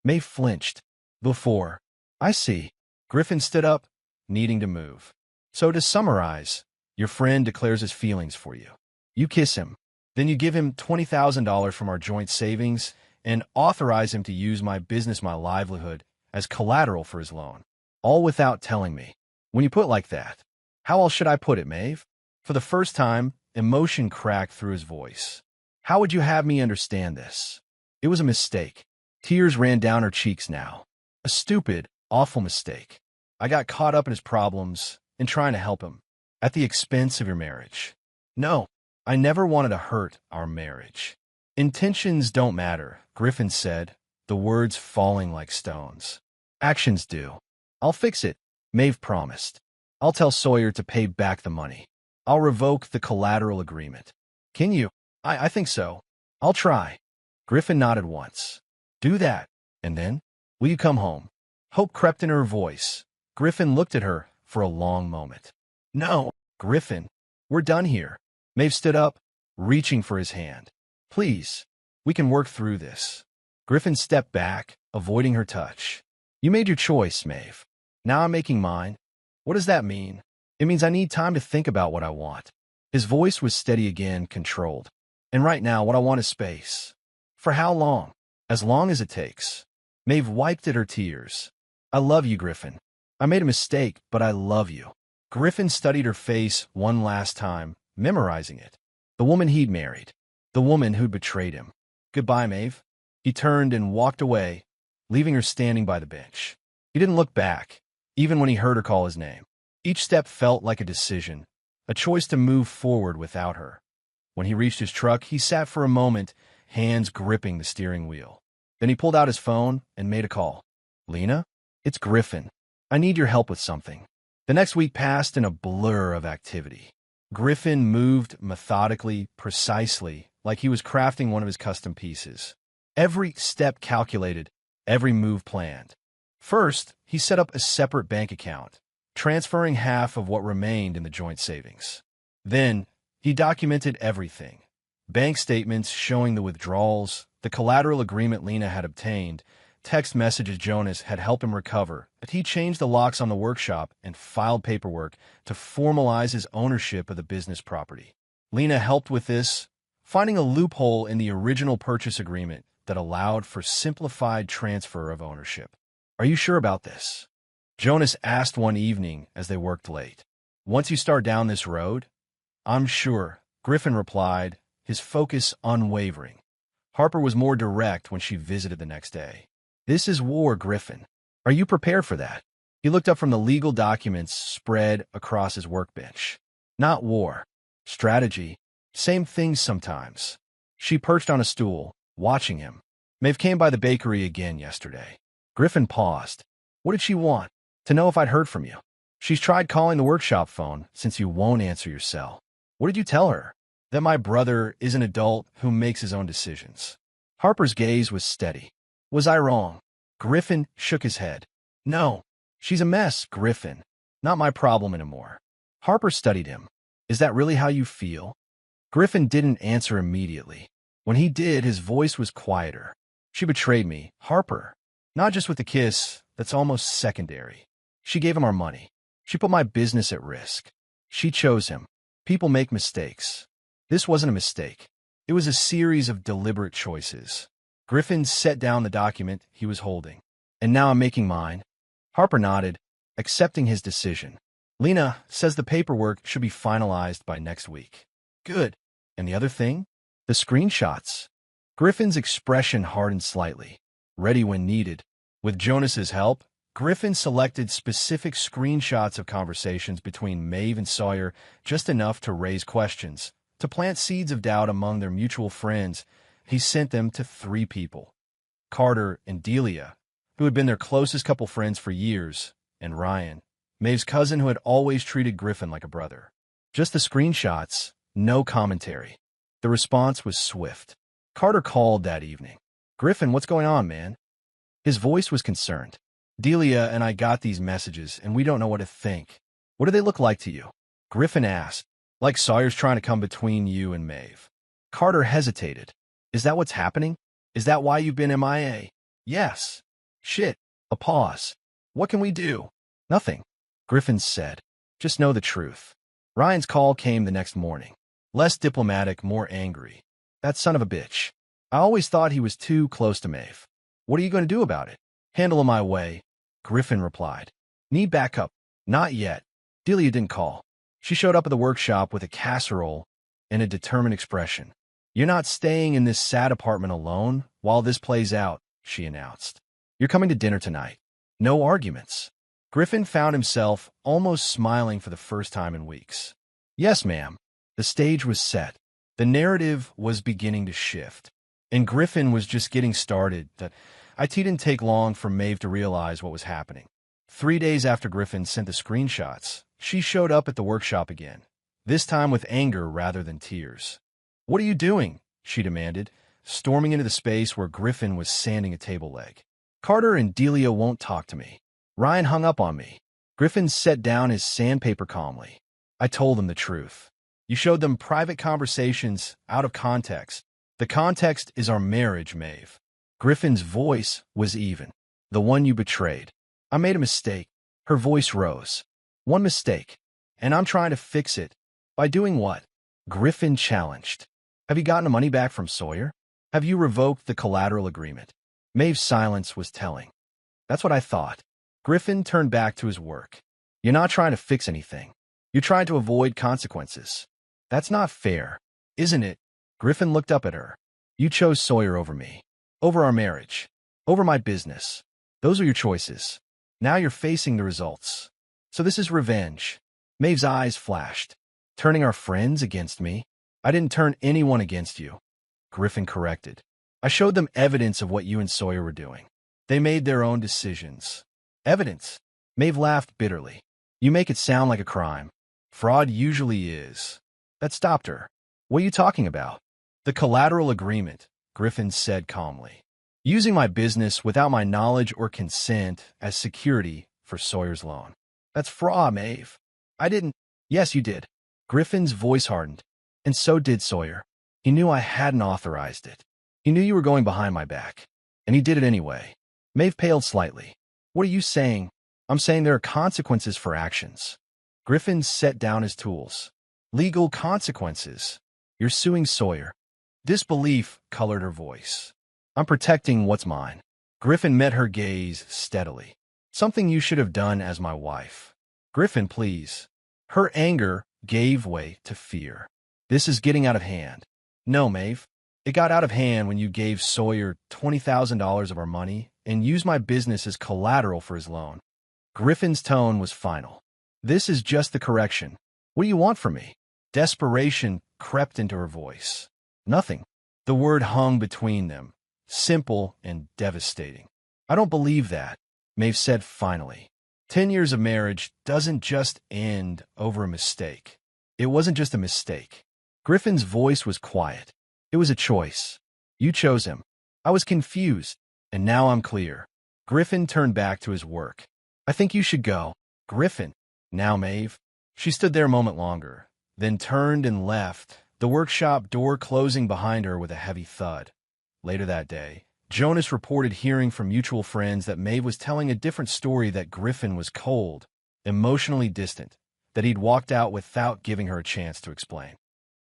Maeve flinched. Before. I see. Griffin stood up, needing to move. So to summarize, Your friend declares his feelings for you. You kiss him. Then you give him $20,000 from our joint savings and authorize him to use my business, my livelihood, as collateral for his loan. All without telling me. When you put it like that, how else should I put it, Maeve? For the first time, emotion cracked through his voice. How would you have me understand this? It was a mistake. Tears ran down her cheeks now. A stupid, awful mistake. I got caught up in his problems and trying to help him, at the expense of your marriage. No, I never wanted to hurt our marriage. Intentions don't matter, Griffin said, the words falling like stones. Actions do. I'll fix it, Maeve promised. I'll tell Sawyer to pay back the money. I'll revoke the collateral agreement. Can you? I think so. I'll try. Griffin nodded once. Do that. And then? Will you come home? Hope crept in her voice. Griffin looked at her for a long moment. No, Griffin. We're done here. Maeve stood up, reaching for his hand. Please, we can work through this. Griffin stepped back, avoiding her touch. You made your choice, Maeve. Now I'm making mine. What does that mean? It means I need time to think about what I want. His voice was steady again, controlled. And right now, what I want is space. For how long? As long as it takes. Maeve wiped at her tears. I love you, Griffin. I made a mistake, but I love you. Griffin studied her face one last time, memorizing it. The woman he'd married. The woman who'd betrayed him. Goodbye, Maeve. He turned and walked away, leaving her standing by the bench. He didn't look back, even when he heard her call his name. Each step felt like a decision, a choice to move forward without her. When he reached his truck, he sat for a moment, hands gripping the steering wheel. Then he pulled out his phone and made a call. Lena? It's Griffin. I need your help with something. The next week passed in a blur of activity. Griffin moved methodically, precisely, like he was crafting one of his custom pieces. Every step calculated, every move planned. First, he set up a separate bank account, transferring half of what remained in the joint savings. Then, he documented everything. Bank statements showing the withdrawals, the collateral agreement Lena had obtained, text messages Jonas had helped him recover, but he changed the locks on the workshop and filed paperwork to formalize his ownership of the business property. Lena helped with this, finding a loophole in the original purchase agreement that allowed for simplified transfer of ownership. Are you sure about this? Jonas asked one evening as they worked late. Once you start down this road? I'm sure, Griffin replied, his focus unwavering. Harper was more direct when she visited the next day. This is war, Griffin. Are you prepared for that? He looked up from the legal documents spread across his workbench. Not war. Strategy. Same things sometimes. She perched on a stool, watching him. Maeve came by the bakery again yesterday. Griffin paused. What did she want? To know if I'd heard from you. She's tried calling the workshop phone since you won't answer your cell. What did you tell her? That my brother is an adult who makes his own decisions. Harper's gaze was steady. Was I wrong? Griffin shook his head. No. She's a mess, Griffin. Not my problem anymore. Harper studied him. Is that really how you feel? Griffin didn't answer immediately. When he did, his voice was quieter. She betrayed me, Harper. Not just with the kiss, that's almost secondary. She gave him our money. She put my business at risk. She chose him. People make mistakes. This wasn't a mistake. It was a series of deliberate choices. Griffin set down the document he was holding. And now I'm making mine. Harper nodded, accepting his decision. Lena says the paperwork should be finalized by next week. Good. And the other thing? The screenshots. Griffin's expression hardened slightly. Ready when needed. With Jonas's help, Griffin selected specific screenshots of conversations between Maeve and Sawyer, just enough to raise questions. To plant seeds of doubt among their mutual friends, he sent them to 3 people. Carter and Delia, who had been their closest couple friends for years, and Ryan, Maeve's cousin who had always treated Griffin like a brother. Just the screenshots, no commentary. The response was swift. Carter called that evening. Griffin, what's going on, man? His voice was concerned. Delia and I got these messages, and we don't know what to think. What do they look like to you? Griffin asked. Like Sawyer's trying to come between you and Maeve. Carter hesitated. Is that what's happening? Is that why you've been MIA? Yes. Shit. A pause. What can we do? Nothing. Griffin said. Just know the truth. Ryan's call came the next morning. Less diplomatic, more angry. That son of a bitch. I always thought he was too close to Maeve. What are you going to do about it? Handle him my way, Griffin replied. Need backup? Not yet. Delia didn't call. She showed up at the workshop with a casserole and a determined expression. You're not staying in this sad apartment alone while this plays out, she announced. You're coming to dinner tonight. No arguments. Griffin found himself almost smiling for the first time in weeks. Yes, ma'am. The stage was set. The narrative was beginning to shift. And Griffin was just getting started. It didn't take long for Maeve to realize what was happening. 3 days after Griffin sent the screenshots, she showed up at the workshop again, this time with anger rather than tears. What are you doing? She demanded, storming into the space where Griffin was sanding a table leg. Carter and Delia won't talk to me. Ryan hung up on me. Griffin set down his sandpaper calmly. I told them the truth. You showed them private conversations out of context. The context is our marriage, Maeve. Griffin's voice was even. The one you betrayed. I made a mistake. Her voice rose. One mistake. And I'm trying to fix it. By doing what? Griffin challenged. Have you gotten the money back from Sawyer? Have you revoked the collateral agreement? Maeve's silence was telling. That's what I thought. Griffin turned back to his work. You're not trying to fix anything. You're trying to avoid consequences. That's not fair, isn't it? Griffin looked up at her. You chose Sawyer over me. Over our marriage. Over my business. Those are your choices. Now you're facing the results. So this is revenge. Maeve's eyes flashed. Turning our friends against me? I didn't turn anyone against you. Griffin corrected. I showed them evidence of what you and Sawyer were doing. They made their own decisions. Evidence? Maeve laughed bitterly. You make it sound like a crime. Fraud usually is. That stopped her. What are you talking about? The collateral agreement, Griffin said calmly. Using my business without my knowledge or consent as security for Sawyer's loan. That's fraud, Maeve. I didn't. Yes, you did. Griffin's voice hardened. And so did Sawyer. He knew I hadn't authorized it. He knew you were going behind my back. And he did it anyway. Maeve paled slightly. What are you saying? I'm saying there are consequences for actions. Griffin set down his tools. Legal consequences. You're suing Sawyer. Disbelief colored her voice. I'm protecting what's mine. Griffin met her gaze steadily. Something you should have done as my wife. Griffin, please. Her anger gave way to fear. This is getting out of hand. No, Maeve. It got out of hand when you gave Sawyer $20,000 of our money and used my business as collateral for his loan. Griffin's tone was final. This is just the correction. What do you want from me? Desperation crept into her voice. Nothing. The word hung between them, simple and devastating. I don't believe that, Maeve said finally. 10 years of marriage doesn't just end over a mistake. It wasn't just a mistake. Griffin's voice was quiet. It was a choice. You chose him. I was confused, and now I'm clear. Griffin turned back to his work. I think you should go. Griffin. Now, Maeve. She stood there a moment longer, then turned and left, the workshop door closing behind her with a heavy thud. Later that day, Jonas reported hearing from mutual friends that Maeve was telling a different story, that Griffin was cold, emotionally distant, that he'd walked out without giving her a chance to explain.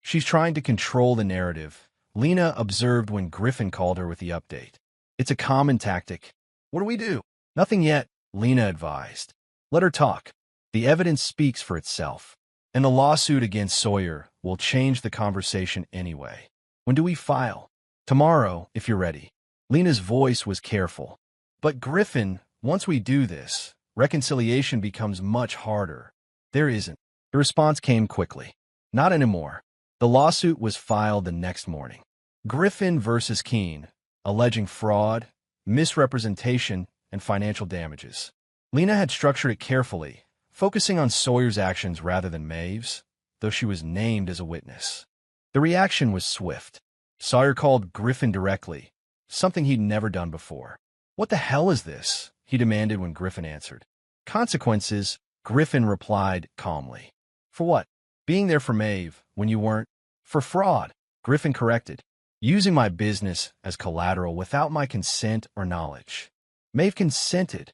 She's trying to control the narrative, Lena observed when Griffin called her with the update. It's a common tactic. What do we do? Nothing yet, Lena advised. Let her talk. The evidence speaks for itself. And the lawsuit against Sawyer will change the conversation anyway. When do we file? Tomorrow, if you're ready. Lena's voice was careful. But Griffin, once we do this, reconciliation becomes much harder. There isn't. The response came quickly. Not anymore. The lawsuit was filed the next morning. Griffin versus Keene, alleging fraud, misrepresentation, and financial damages. Lena had structured it carefully, focusing on Sawyer's actions rather than Maeve's, though she was named as a witness. The reaction was swift. Sawyer called Griffin directly, something he'd never done before. What the hell is this? He demanded when Griffin answered. Consequences, Griffin replied calmly. For what? Being there for Maeve when you weren't? For fraud, Griffin corrected. Using my business as collateral without my consent or knowledge. Maeve consented.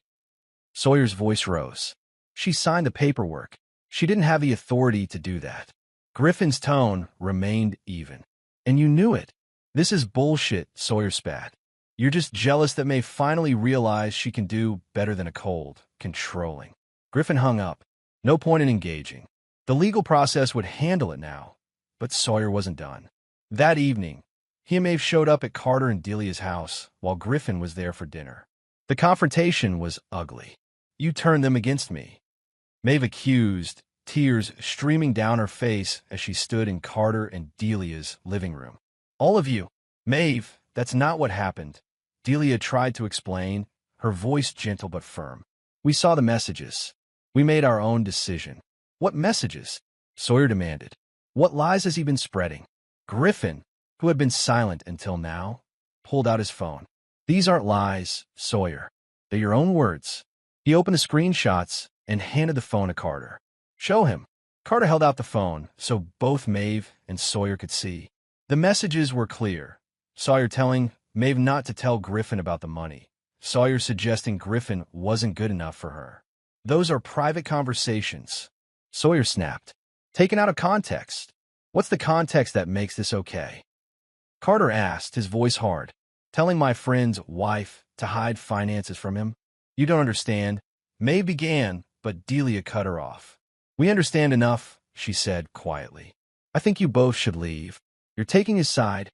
Sawyer's voice rose. She signed the paperwork. She didn't have the authority to do that. Griffin's tone remained even. And you knew it. This is bullshit, Sawyer spat. You're just jealous that Maeve finally realized she can do better than a cold, controlling. Griffin hung up. No point in engaging. The legal process would handle it now. But Sawyer wasn't done. That evening, he and Maeve showed up at Carter and Delia's house while Griffin was there for dinner. The confrontation was ugly. You turned them against me, Maeve accused, tears streaming down her face as she stood in Carter and Delia's living room. All of you. Maeve, that's not what happened. Delia tried to explain, her voice gentle but firm. We saw the messages. We made our own decision. What messages? Sawyer demanded. What lies has he been spreading? Griffin, who had been silent until now, pulled out his phone. These aren't lies, Sawyer. They're your own words. He opened the screenshots and handed the phone to Carter. Show him. Carter held out the phone so both Maeve and Sawyer could see. The messages were clear. Sawyer telling Maeve not to tell Griffin about the money. Sawyer suggesting Griffin wasn't good enough for her. Those are private conversations. Sawyer snapped. Taken out of context. What's the context that makes this okay? Carter asked, his voice hard. Telling my friend's wife to hide finances from him? You don't understand. Maeve began, but Delia cut her off. We understand enough, she said quietly. I think you both should leave. You're taking his side.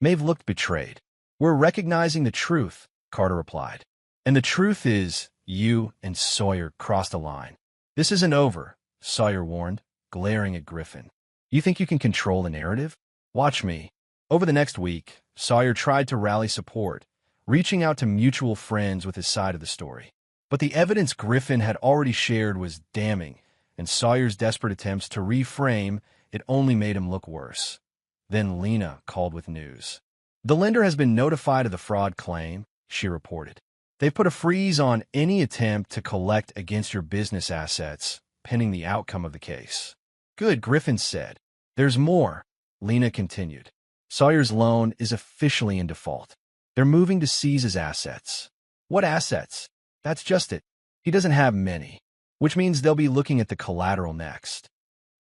Maeve looked betrayed. We're recognizing the truth, Carter replied. And the truth is, you and Sawyer crossed a line. This isn't over, Sawyer warned, glaring at Griffin. You think you can control the narrative? Watch me. Over the next week, Sawyer tried to rally support, reaching out to mutual friends with his side of the story. But the evidence Griffin had already shared was damning, and Sawyer's desperate attempts to reframe it only made him look worse. Then Lena called with news. The lender has been notified of the fraud claim, she reported. They've put a freeze on any attempt to collect against your business assets, pending the outcome of the case. Good, Griffin said. There's more, Lena continued. Sawyer's loan is officially in default. They're moving to seize his assets. What assets? That's just it. He doesn't have many, which means they'll be looking at the collateral next.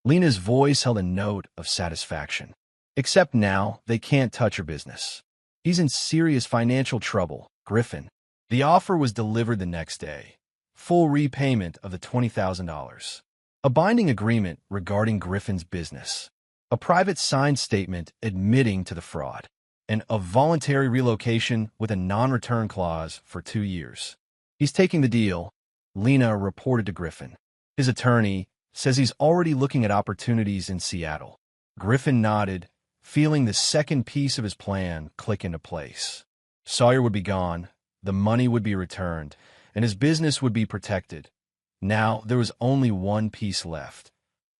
Lena's voice held a note of satisfaction. Except now, they can't touch your business. He's in serious financial trouble, Griffin. The offer was delivered the next day. Full repayment of the $20,000. A binding agreement regarding Griffin's business. A private signed statement admitting to the fraud. And a voluntary relocation with a non-return clause for 2 years. He's taking the deal, Lena reported to Griffin. His attorney says he's already looking at opportunities in Seattle. Griffin nodded, feeling the second piece of his plan click into place. Sawyer would be gone, the money would be returned, and his business would be protected. Now there was only one piece left.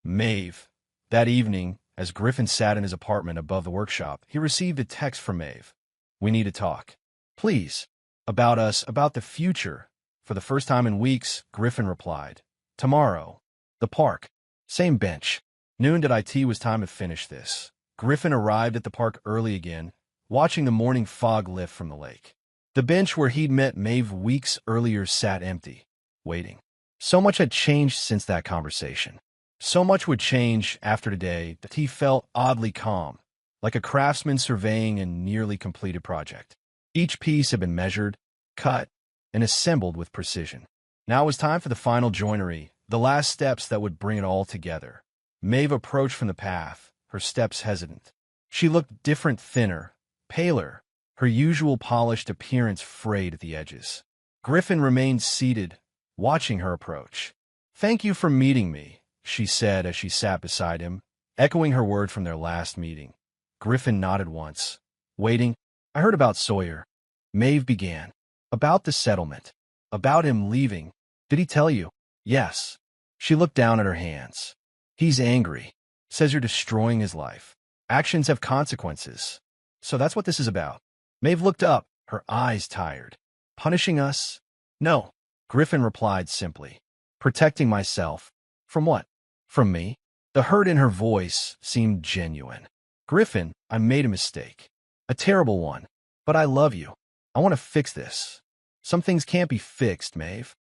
Maeve. That evening, as Griffin sat in his apartment above the workshop, he received a text from Maeve. We need to talk. Please. About us, about the future. For the first time in weeks, Griffin replied. Tomorrow. The park. Same bench. Noon at IT was time to finish this. Griffin arrived at the park early again, watching the morning fog lift from the lake. The bench where he'd met Maeve weeks earlier sat empty, waiting. So much had changed since that conversation. So much would change after today that he felt oddly calm, like a craftsman surveying a nearly completed project. Each piece had been measured, cut, and assembled with precision. Now it was time for the final joinery, the last steps that would bring it all together. Maeve approached from the path, her steps hesitant. She looked different, thinner, paler, her usual polished appearance frayed at the edges. Griffin remained seated, watching her approach. Thank you for meeting me, she said as she sat beside him, echoing her word from their last meeting. Griffin nodded once. Waiting, I heard about Sawyer. Maeve began. About the settlement. About him leaving. Did he tell you? Yes. She looked down at her hands. He's angry. Says you're destroying his life. Actions have consequences. So that's what this is about. Maeve looked up, her eyes tired. Punishing us? No. Griffin replied simply. Protecting myself. From what? From me? The hurt in her voice seemed genuine. Griffin, I made a mistake. A terrible one. But I love you. I want to fix this. Some things can't be fixed, Maeve.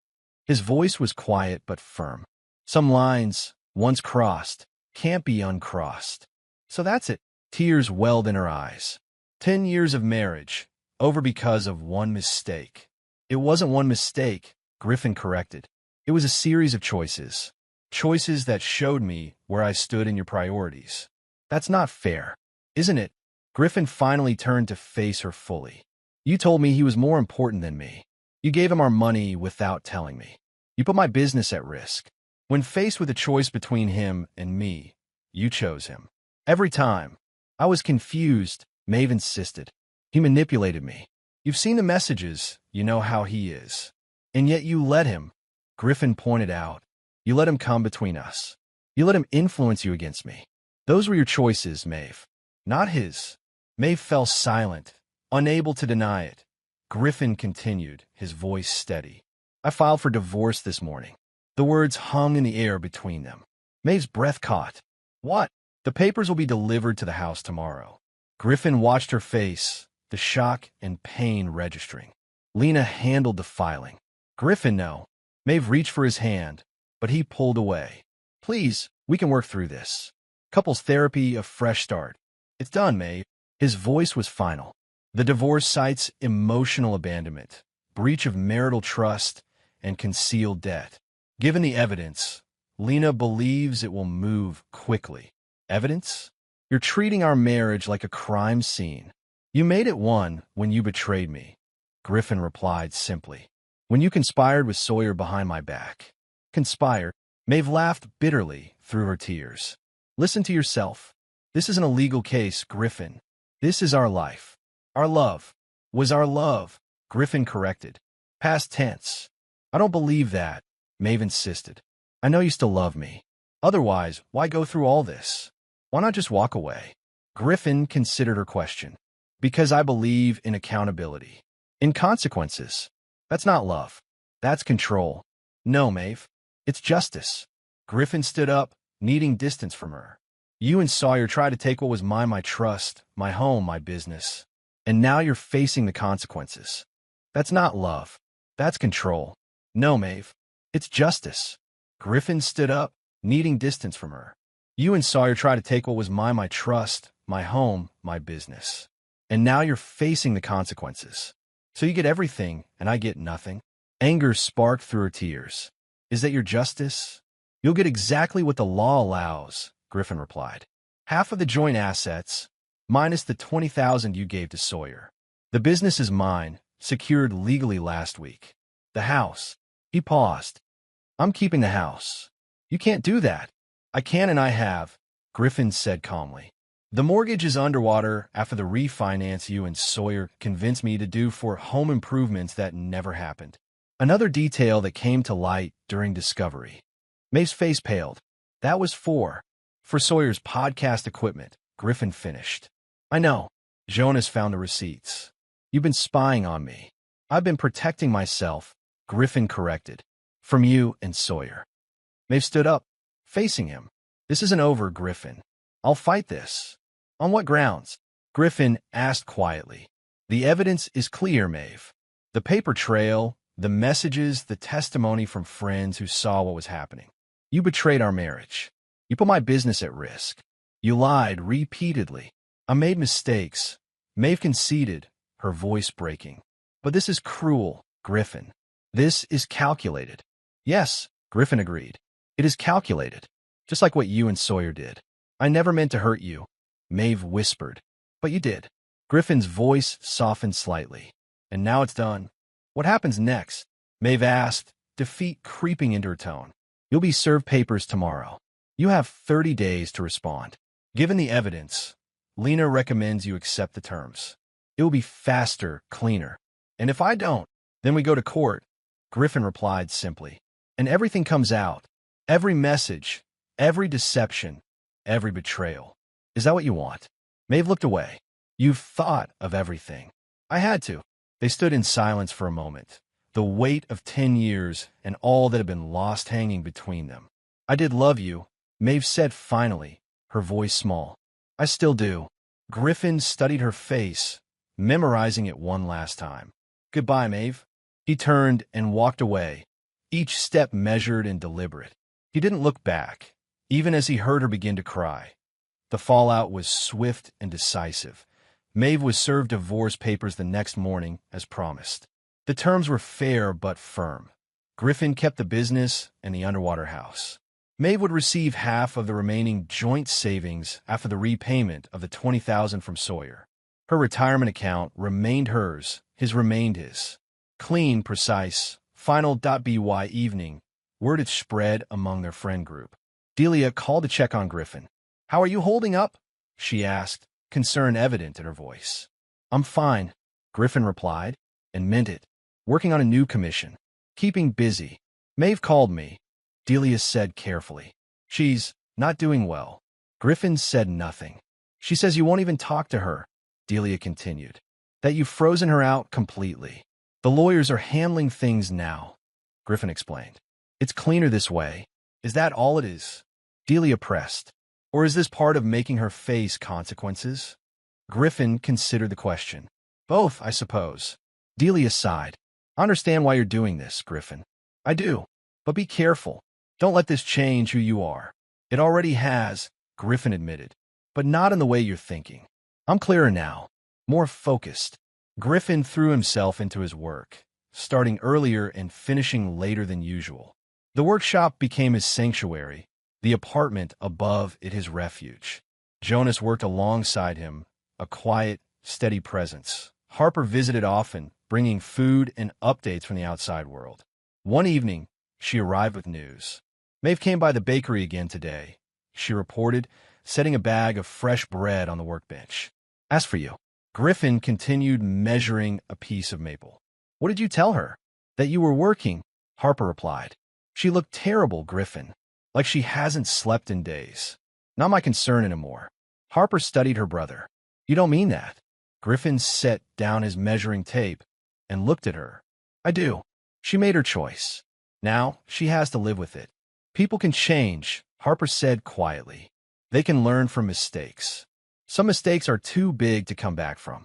His voice was quiet but firm. Some lines, Once crossed, can't be uncrossed. So that's it. Tears welled in her eyes. 10 years of marriage, over because of one mistake. It wasn't one mistake, Griffin corrected. It was a series of choices. Choices that showed me where I stood in your priorities. That's not fair, isn't it? Griffin finally turned to face her fully. You told me he was more important than me. You gave him our money without telling me. You put my business at risk. When faced with a choice between him and me, you chose him. Every time. I was confused, Maeve insisted. He manipulated me. You've seen the messages, you know how he is. And yet you let him, Griffin pointed out. You let him come between us. You let him influence you against me. Those were your choices, Maeve. Not his. Maeve fell silent, unable to deny it. Griffin continued, his voice steady. I filed for divorce this morning. The words hung in the air between them. Maeve's breath caught. What? The papers will be delivered to the house tomorrow. Griffin watched her face, the shock and pain registering. Lena handled the filing. Griffin, no. Maeve reached for his hand, but he pulled away. Please, we can work through this. Couples therapy, a fresh start. It's done, Maeve. His voice was final. The divorce cites emotional abandonment, breach of marital trust, and concealed debt. Given the evidence, Lena believes it will move quickly. Evidence? You're treating our marriage like a crime scene. You made it one when you betrayed me, Griffin replied simply. When you conspired with Sawyer behind my back. Conspired? Maeve laughed bitterly through her tears. Listen to yourself. This isn't a legal case, Griffin. This is our life. Our love. Was our love, Griffin corrected. Past tense. I don't believe that, Maeve insisted. I know you still love me. Otherwise, why go through all this? Why not just walk away? Griffin considered her question. Because I believe in accountability. In consequences. That's not love. That's control. No, Maeve. It's justice. Griffin stood up, needing distance from her. You and Sawyer tried to take what was mine, my trust, my home, my business. And now you're facing the consequences. That's not love. That's control. No, Maeve. It's justice. Griffin stood up, needing distance from her. You and Sawyer tried to take what was mine, my trust, my home, my business. And now you're facing the consequences. So you get everything, and I get nothing. Anger sparked through her tears. Is that your justice? You'll get exactly what the law allows, Griffin replied. Half of the joint assets, minus the $20,000 you gave to Sawyer. The business is mine, secured legally last week. The house. He paused. I'm keeping the house. You can't do that. I can and I have, Griffin said calmly. The mortgage is underwater after the refinance you and Sawyer convinced me to do for home improvements that never happened. Another detail that came to light during discovery. Maeve's face paled. That was for Sawyer's podcast equipment, Griffin finished. I know. Jonas found the receipts. You've been spying on me. I've been protecting myself, Griffin corrected. From you and Sawyer. Maeve stood up, facing him. This isn't over, Griffin. I'll fight this. On what grounds? Griffin asked quietly. The evidence is clear, Maeve. The paper trail, the messages, the testimony from friends who saw what was happening. You betrayed our marriage. You put my business at risk. You lied repeatedly. I made mistakes. Maeve conceded, her voice breaking. But this is cruel, Griffin. This is calculated. Yes, Griffin agreed. It is calculated. Just like what you and Sawyer did. I never meant to hurt you, Maeve whispered. But you did. Griffin's voice softened slightly. And now it's done. What happens next? Maeve asked, defeat creeping into her tone. You'll be served papers tomorrow. You have 30 days to respond. Given the evidence, Lena recommends you accept the terms. It will be faster, cleaner. And if I don't, then we go to court, Griffin replied simply. And everything comes out. Every message, every deception, every betrayal. Is that what you want? Maeve looked away. You've thought of everything. I had to. They stood in silence for a moment, the weight of 10 years and all that had been lost hanging between them. I did love you, Maeve said finally, her voice small. I still do. Griffin studied her face, memorizing it one last time. Goodbye, Maeve. He turned and walked away, each step measured and deliberate. He didn't look back, even as he heard her begin to cry. The fallout was swift and decisive. Maeve was served divorce papers the next morning, as promised. The terms were fair but firm. Griffin kept the business and the underwater house. Maeve would receive half of the remaining joint savings after the repayment of the $20,000 from Sawyer. Her retirement account remained hers, his remained his. Clean, precise, final. By evening, word had spread among their friend group. Delia called to check on Griffin. "How are you holding up?" she asked, concern evident in her voice. "I'm fine," Griffin replied, and meant it. "Working on a new commission. Keeping busy. Maeve called me," Delia said carefully. "She's not doing well." Griffin said nothing. "She says you won't even talk to her," Delia continued. "That you've frozen her out completely. The lawyers are handling things now," Griffin explained. "It's cleaner this way." "Is that all it is?" Delia pressed. "Or is this part of making her face consequences?" Griffin considered the question. "Both, I suppose." Delia sighed. "I understand why you're doing this, Griffin. I do. But be careful. Don't let this change who you are." "It already has," Griffin admitted. "But not in the way you're thinking. I'm clearer now. More focused." Griffin threw himself into his work, starting earlier and finishing later than usual. The workshop became his sanctuary, the apartment above it his refuge. Jonas worked alongside him, a quiet, steady presence. Harper visited often, bringing food and updates from the outside world. One evening, she arrived with news. "Maeve came by the bakery again today," she reported, setting a bag of fresh bread on the workbench. "As for you." Griffin continued measuring a piece of maple. "What did you tell her?" "That you were working," Harper replied. "She looked terrible, Griffin. Like she hasn't slept in days." "Not my concern anymore." Harper studied her brother. "You don't mean that?" Griffin set down his measuring tape and looked at her. "I do. She made her choice. Now she has to live with it." "People can change," Harper said quietly. "They can learn from mistakes. Some mistakes are too big to come back from."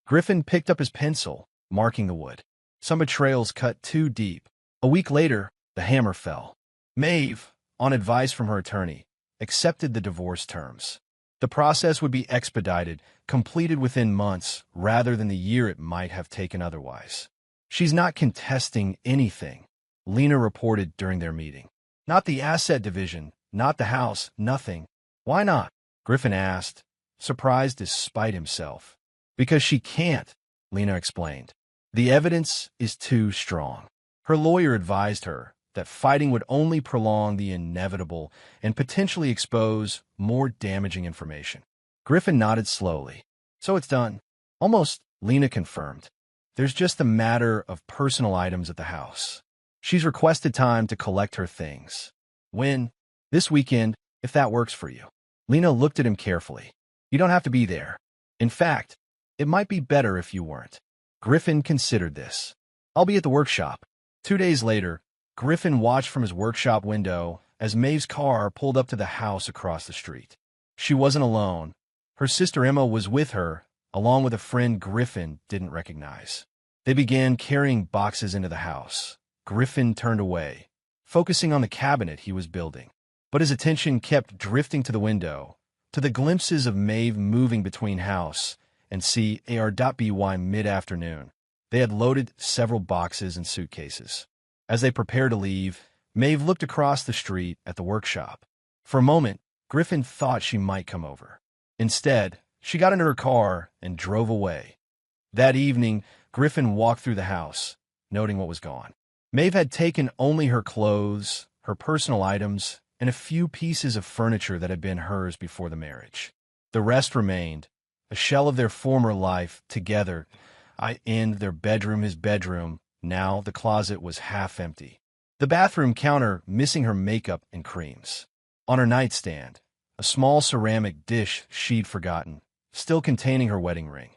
Griffin picked up his pencil, marking the wood. Some betrayals cut too deep. A week later, the hammer fell. Maeve, on advice from her attorney, accepted the divorce terms. The process would be expedited, completed within months, rather than the year it might have taken otherwise. "She's not contesting anything," Lena reported during their meeting. "Not the asset division, not the house, nothing." "Why not?" Griffin asked, surprised despite himself. "Because she can't," Lena explained. "The evidence is too strong." Her lawyer advised her that fighting would only prolong the inevitable and potentially expose more damaging information. Griffin nodded slowly. "So it's done." "Almost," Lena confirmed. "There's just a matter of personal items at the house. She's requested time to collect her things." "When?" "This weekend, if that works for you." Lena looked at him carefully. "You don't have to be there. In fact, it might be better if you weren't." Griffin considered this. "I'll be at the workshop." 2 days later, Griffin watched from his workshop window as Maeve's car pulled up to the house across the street. She wasn't alone. Her sister Emma was with her, along with a friend Griffin didn't recognize. They began carrying boxes into the house. Griffin turned away, focusing on the cabinet he was building. But his attention kept drifting to the window, to the glimpses of Maeve moving between house and CAR.BY mid-afternoon. They had loaded several boxes and suitcases. As they prepared to leave, Maeve looked across the street at the workshop. For a moment, Griffin thought she might come over. Instead, she got into her car and drove away. That evening, Griffin walked through the house, noting what was gone. Maeve had taken only her clothes, her personal items, and a few pieces of furniture that had been hers before the marriage. The rest remained, a shell of their former life, together. In their bedroom, his bedroom. Now the closet was half empty. The bathroom counter missing her makeup and creams. On her nightstand, a small ceramic dish she'd forgotten, still containing her wedding ring.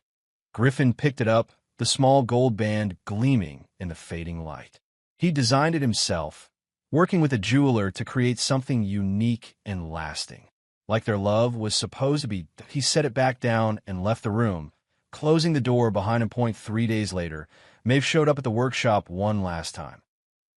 Griffin picked it up, the small gold band gleaming in the fading light. He designed it himself, working with a jeweler to create something unique and lasting. Like their love was supposed to be. He set it back down and left the room, closing the door behind him. 3 days later, Maeve showed up at the workshop one last time.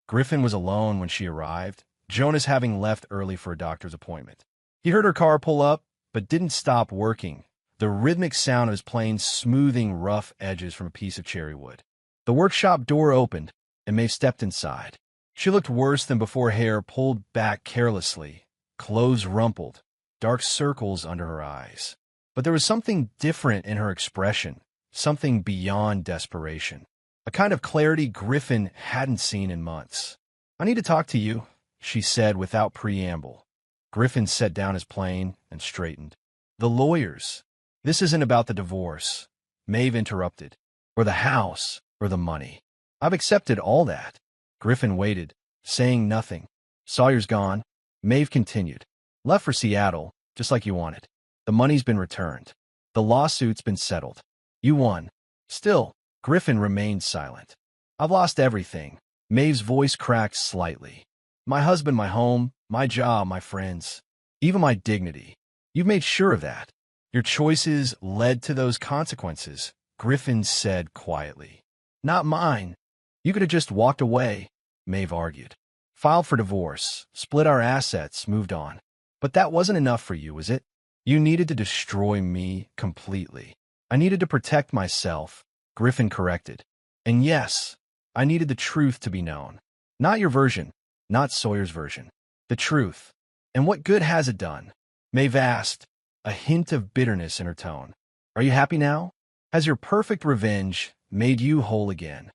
Griffin was alone when she arrived, Jonas having left early for a doctor's appointment. He heard her car pull up, but didn't stop working, the rhythmic sound of his plane smoothing rough edges from a piece of cherry wood. The workshop door opened, and Maeve stepped inside. She looked worse than before, hair pulled back carelessly, clothes rumpled, dark circles under her eyes. But there was something different in her expression, something beyond desperation, a kind of clarity Griffin hadn't seen in months. "I need to talk to you," she said without preamble. Griffin set down his plane and straightened. "The lawyers. This isn't about the divorce," Maeve interrupted, "or the house, or the money. I've accepted all that." Griffin waited, saying nothing. "Sawyer's gone," Maeve continued. "Left for Seattle, just like you wanted. The money's been returned. The lawsuit's been settled. You won." Still, Griffin remained silent. "I've lost everything." Maeve's voice cracked slightly. "My husband, my home, my job, my friends, even my dignity. You've made sure of that. Your choices led to those consequences," Griffin said quietly. "Not mine. You could have just walked away," Maeve argued. "Filed for divorce, split our assets, moved on. But that wasn't enough for you, was it? You needed to destroy me completely." "I needed to protect myself," Griffin corrected. "And yes, I needed the truth to be known. Not your version, not Sawyer's version. The truth. And what good has it done?" Maeve asked, a hint of bitterness in her tone. "Are you happy now? Has your perfect revenge made you whole again?"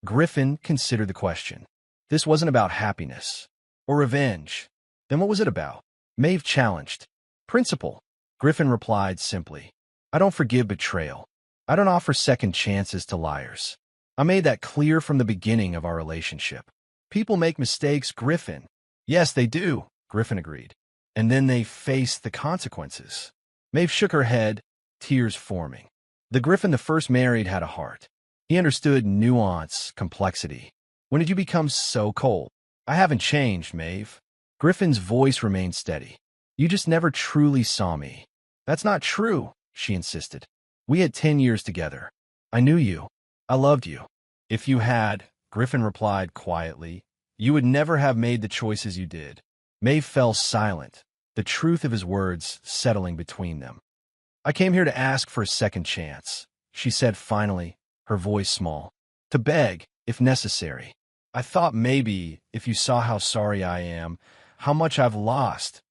Griffin considered the question. This wasn't about happiness or revenge. Then what was it about? Maeve challenged. "Principle," Griffin replied simply. "I don't forgive betrayal. I don't offer second chances to liars. I made that clear from the beginning of our relationship. People make mistakes, Griffin." "Yes, they do," Griffin agreed. "And then they face the consequences." Maeve shook her head, tears forming. The Griffin the first married had a heart. He understood nuance, complexity. "When did you become so cold?" "I haven't changed, Maeve." Griffin's voice remained steady. "You just never truly saw me." "That's not true," she insisted. "We had 10 years together. I knew you. I loved you." "If you had," Griffin replied quietly, "you would never have made the choices you did." Maeve fell silent, the truth of his words settling between them. "I came here to ask for a second chance," she said finally, her voice small. "To beg, if necessary. I thought maybe, if you saw how sorry I am, how much I've lost,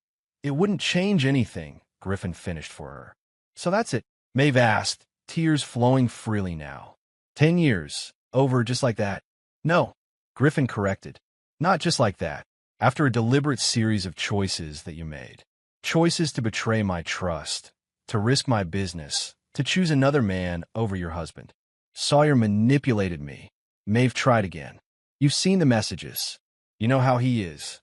it wouldn't change anything," Griffin finished for her. "So that's it?" Maeve asked, tears flowing freely now. 10 years, over just like that?" "No," Griffin corrected. "Not just like that. After a deliberate series of choices that you made. Choices to betray my trust, to risk my business, to choose another man over your husband. Sawyer manipulated me." Maeve tried again. "You've seen the messages. You know how he is."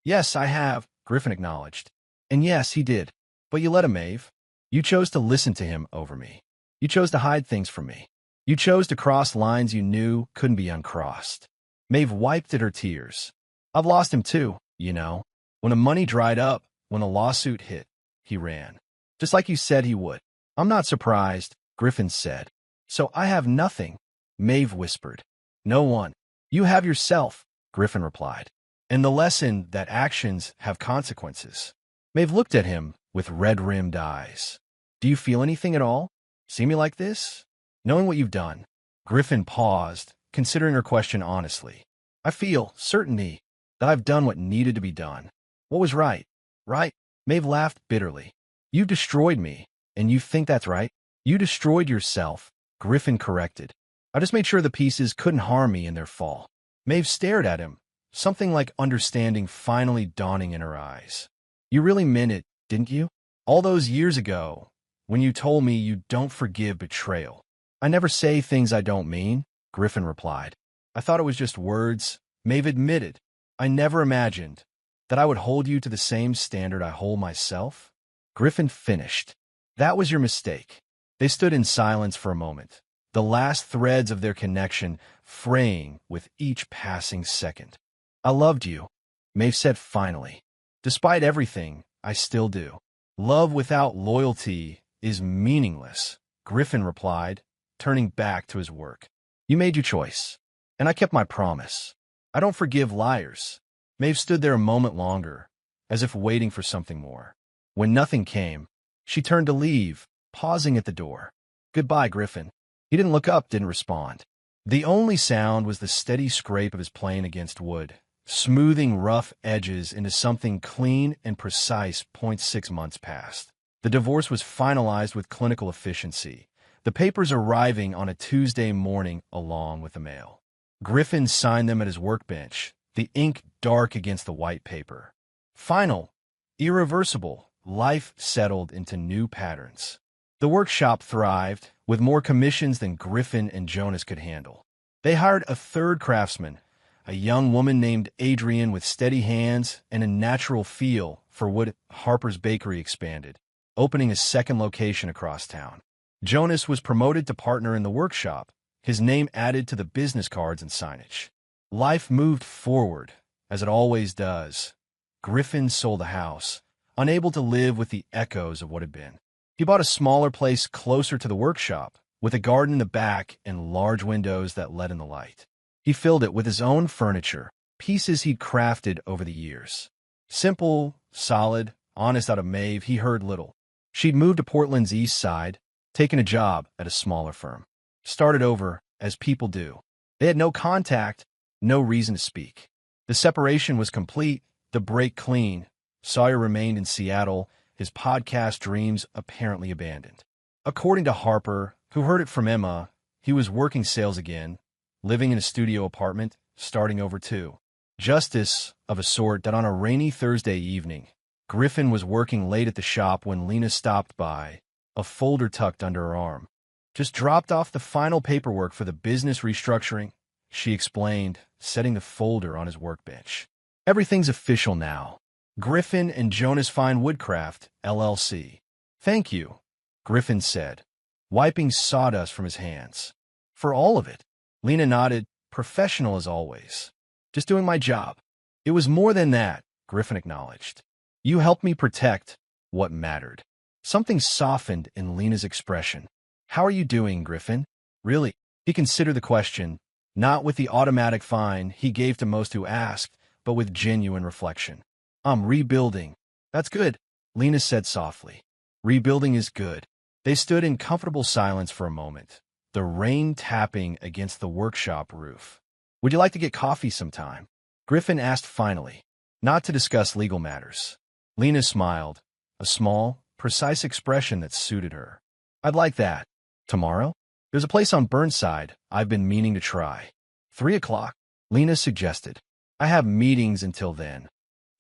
"Yes, I have," Griffin acknowledged. "And yes, he did. But you let him, Maeve. You chose to listen to him over me. You chose to hide things from me. You chose to cross lines you knew couldn't be uncrossed." Maeve wiped at her tears. "I've lost him too, you know. When the money dried up, when the lawsuit hit, he ran. Just like you said he would." "I'm not surprised," Griffin said. "So I have nothing," Maeve whispered. "No one. You have yourself," Griffin replied. "And the lesson that actions have consequences." Maeve looked at him with red-rimmed eyes. "Do you feel anything at all? See me like this? Knowing what you've done?" Griffin paused, considering her question honestly. "I feel certainty that I've done what needed to be done. What was right?" "Right?" Maeve laughed bitterly. "You destroyed me, and you think that's right?" "You destroyed yourself," Griffin corrected. "I just made sure the pieces couldn't harm me in their fall." Maeve stared at him, something like understanding finally dawning in her eyes. "You really meant it, didn't you? All those years ago, when you told me you don't forgive betrayal." "I never say things I don't mean," Griffin replied. "I thought it was just words," Maeve admitted. "I never imagined that I would hold you to the same standard I hold myself." Griffin finished. "That was your mistake." They stood in silence for a moment, the last threads of their connection fraying with each passing second. "I loved you," Maeve said finally. "Despite everything, I still do." "Love without loyalty is meaningless," Griffin replied, turning back to his work. "You made your choice, and I kept my promise. I don't forgive liars." Maeve stood there a moment longer, as if waiting for something more. When nothing came, she turned to leave, pausing at the door. "Goodbye, Griffin." He didn't look up, didn't respond. The only sound was the steady scrape of his plane against wood, smoothing rough edges into something clean and precise. 6 months passed. The divorce was finalized with clinical efficiency, the papers arriving on a Tuesday morning along with the mail. Griffin signed them at his workbench, the ink dark against the white paper. Final, irreversible, life settled into new patterns. The workshop thrived, with more commissions than Griffin and Jonas could handle. They hired a third craftsman, a young woman named Adrian with steady hands and a natural feel for wood. Harper's Bakery expanded, opening a second location across town. Jonas was promoted to partner in the workshop, his name added to the business cards and signage. Life moved forward, as it always does. Griffin sold the house, unable to live with the echoes of what had been. He bought a smaller place closer to the workshop, with a garden in the back and large windows that let in the light. He filled it with his own furniture, pieces he'd crafted over the years. Simple, solid, honest. Out of Maeve, he heard little. She'd moved to Portland's east side, taken a job at a smaller firm. Started over, as people do. They had no contact, no reason to speak. The separation was complete, the break clean. Sawyer remained in Seattle, his podcast dreams apparently abandoned. According to Harper, who heard it from Emma, he was working sales again, living in a studio apartment, starting over too. Justice, of a sort, that on a rainy Thursday evening, Griffin was working late at the shop when Lena stopped by, a folder tucked under her arm. "Just dropped off the final paperwork for the business restructuring," she explained, setting the folder on his workbench. "Everything's official now. Griffin and Jonas Fine Woodcraft, LLC. "Thank you," Griffin said, wiping sawdust from his hands. "For all of it." Lena nodded, professional as always. "Just doing my job." "It was more than that," Griffin acknowledged. "You helped me protect what mattered." Something softened in Lena's expression. "How are you doing, Griffin?" "Really?" He considered the question, not with the automatic fine he gave to most who asked, but with genuine reflection. "I'm rebuilding." "That's good," Lena said softly. "Rebuilding is good." They stood in comfortable silence for a moment, the rain tapping against the workshop roof. "Would you like to get coffee sometime?" Griffin asked finally, not to discuss legal matters. Lena smiled, a small, precise expression that suited her. "I'd like that. Tomorrow? There's a place on Burnside I've been meaning to try." 3 o'clock, Lena suggested. "I have meetings until then."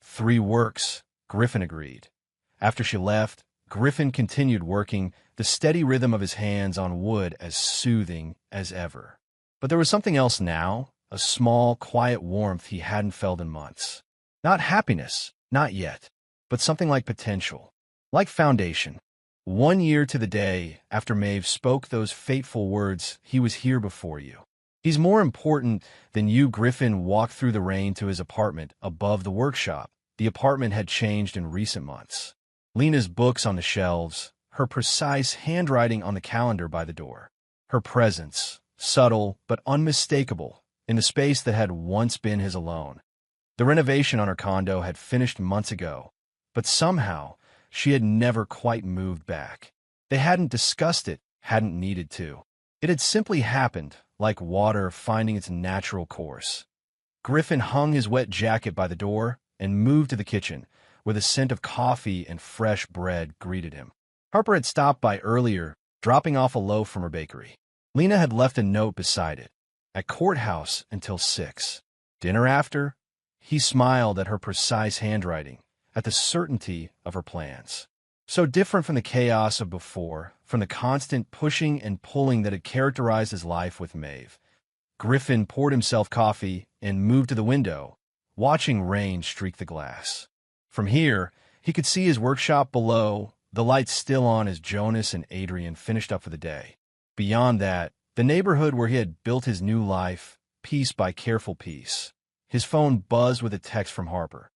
3 works, Griffin agreed. After she left, Griffin continued working, the steady rhythm of his hands on wood as soothing as ever. But there was something else now, a small, quiet warmth he hadn't felt in months. Not happiness, not yet, but something like potential, like foundation. 1 year to the day after Maeve spoke those fateful words, "He was here before you. He's more important than you." Griffin walked through the rain to his apartment above the workshop. The apartment had changed in recent months. Lena's books on the shelves, her precise handwriting on the calendar by the door. Her presence, subtle but unmistakable, in the space that had once been his alone. The renovation on her condo had finished months ago, but somehow she had never quite moved back. They hadn't discussed it, hadn't needed to. It had simply happened, like water finding its natural course. Griffin hung his wet jacket by the door and moved to the kitchen, where the scent of coffee and fresh bread greeted him. Harper had stopped by earlier, dropping off a loaf from her bakery. Lena had left a note beside it. "At courthouse until 6. Dinner after?" He smiled at her precise handwriting, at the certainty of her plans. So different from the chaos of before, from the constant pushing and pulling that had characterized his life with Maeve. Griffin poured himself coffee and moved to the window, watching rain streak the glass. From here, he could see his workshop below, the lights still on as Jonas and Adrian finished up for the day. Beyond that, the neighborhood where he had built his new life, piece by careful piece. His phone buzzed with a text from Harper.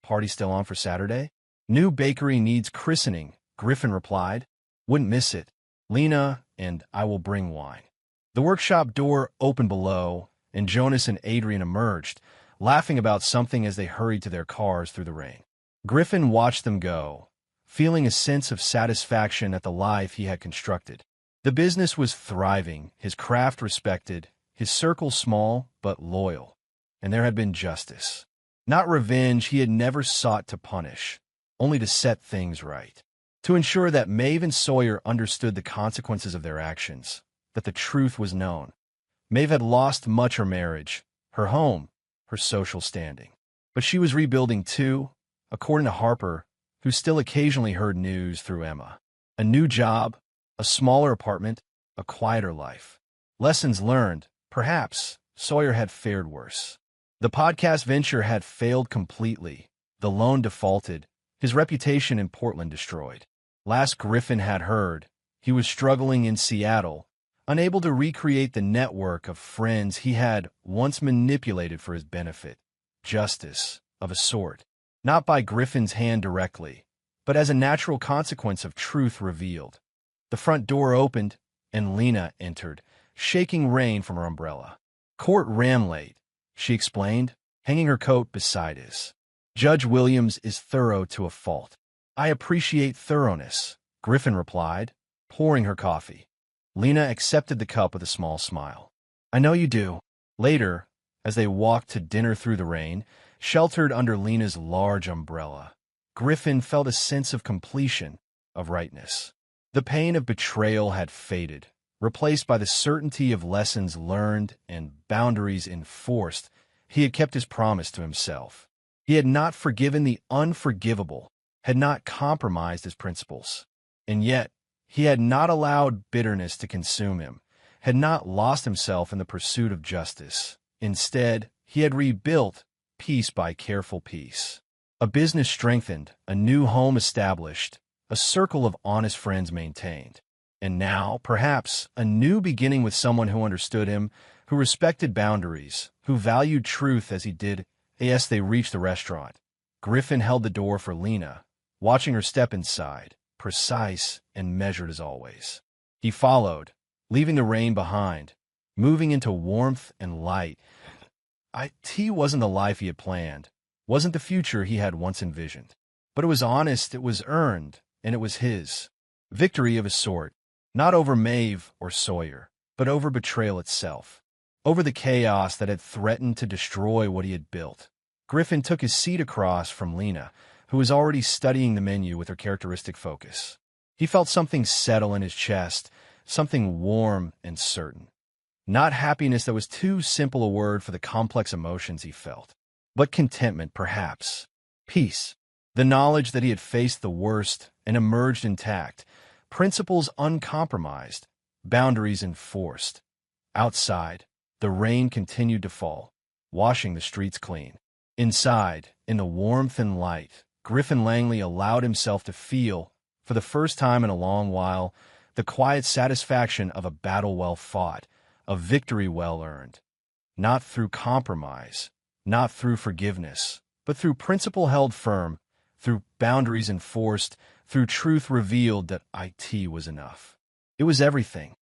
"Party still on for Saturday?" "New bakery needs christening," Griffin replied. "Wouldn't miss it. Lena and I will bring wine." The workshop door opened below, and Jonas and Adrian emerged, laughing about something as they hurried to their cars through the rain. Griffin watched them go, feeling a sense of satisfaction at the life he had constructed. The business was thriving, his craft respected, his circle small but loyal, and there had been justice. Not revenge. He had never sought to punish, only to set things right, to ensure that Maeve and Sawyer understood the consequences of their actions, that the truth was known. Maeve had lost much: her marriage, her home, her social standing. But she was rebuilding too, according to Harper, who still occasionally heard news through Emma. A new job, a smaller apartment, a quieter life. Lessons learned. Perhaps Sawyer had fared worse. The podcast venture had failed completely, the loan defaulted, his reputation in Portland destroyed. Last Griffin had heard, he was struggling in Seattle, unable to recreate the network of friends he had once manipulated for his benefit. Justice, of a sort, not by Griffin's hand directly, but as a natural consequence of truth revealed. The front door opened, and Lena entered, shaking rain from her umbrella. "Court ran late," she explained, hanging her coat beside his. "Judge Williams is thorough to a fault." "I appreciate thoroughness," Griffin replied, pouring her coffee. Lena accepted the cup with a small smile. "I know you do." Later, as they walked to dinner through the rain, sheltered under Lena's large umbrella, Griffin felt a sense of completion, of rightness. The pain of betrayal had faded, replaced by the certainty of lessons learned and boundaries enforced. He had kept his promise to himself. He had not forgiven the unforgivable, had not compromised his principles. And yet, he had not allowed bitterness to consume him, had not lost himself in the pursuit of justice. Instead, he had rebuilt piece by careful piece. A business strengthened, a new home established, a circle of honest friends maintained. And now, perhaps, a new beginning with someone who understood him, who respected boundaries, who valued truth as he did. As they reached the restaurant, Griffin held the door for Lena, watching her step inside, precise and measured as always. He followed, leaving the rain behind, moving into warmth and light. It wasn't the life he had planned, wasn't the future he had once envisioned. But it was honest, it was earned, and it was his. Victory of a sort, not over Maeve or Sawyer, but over betrayal itself, over the chaos that had threatened to destroy what he had built. Griffin took his seat across from Lena, who was already studying the menu with her characteristic focus. He felt something settle in his chest, something warm and certain. Not happiness, that was too simple a word for the complex emotions he felt, but contentment, perhaps. Peace. The knowledge that he had faced the worst and emerged intact, principles uncompromised, boundaries enforced. Outside, the rain continued to fall, washing the streets clean. Inside, in the warmth and light, Griffin Langley allowed himself to feel, for the first time in a long while, the quiet satisfaction of a battle well fought, a victory well earned. Not through compromise, not through forgiveness, but through principle held firm, through boundaries enforced, through truth revealed that it was enough. It was everything.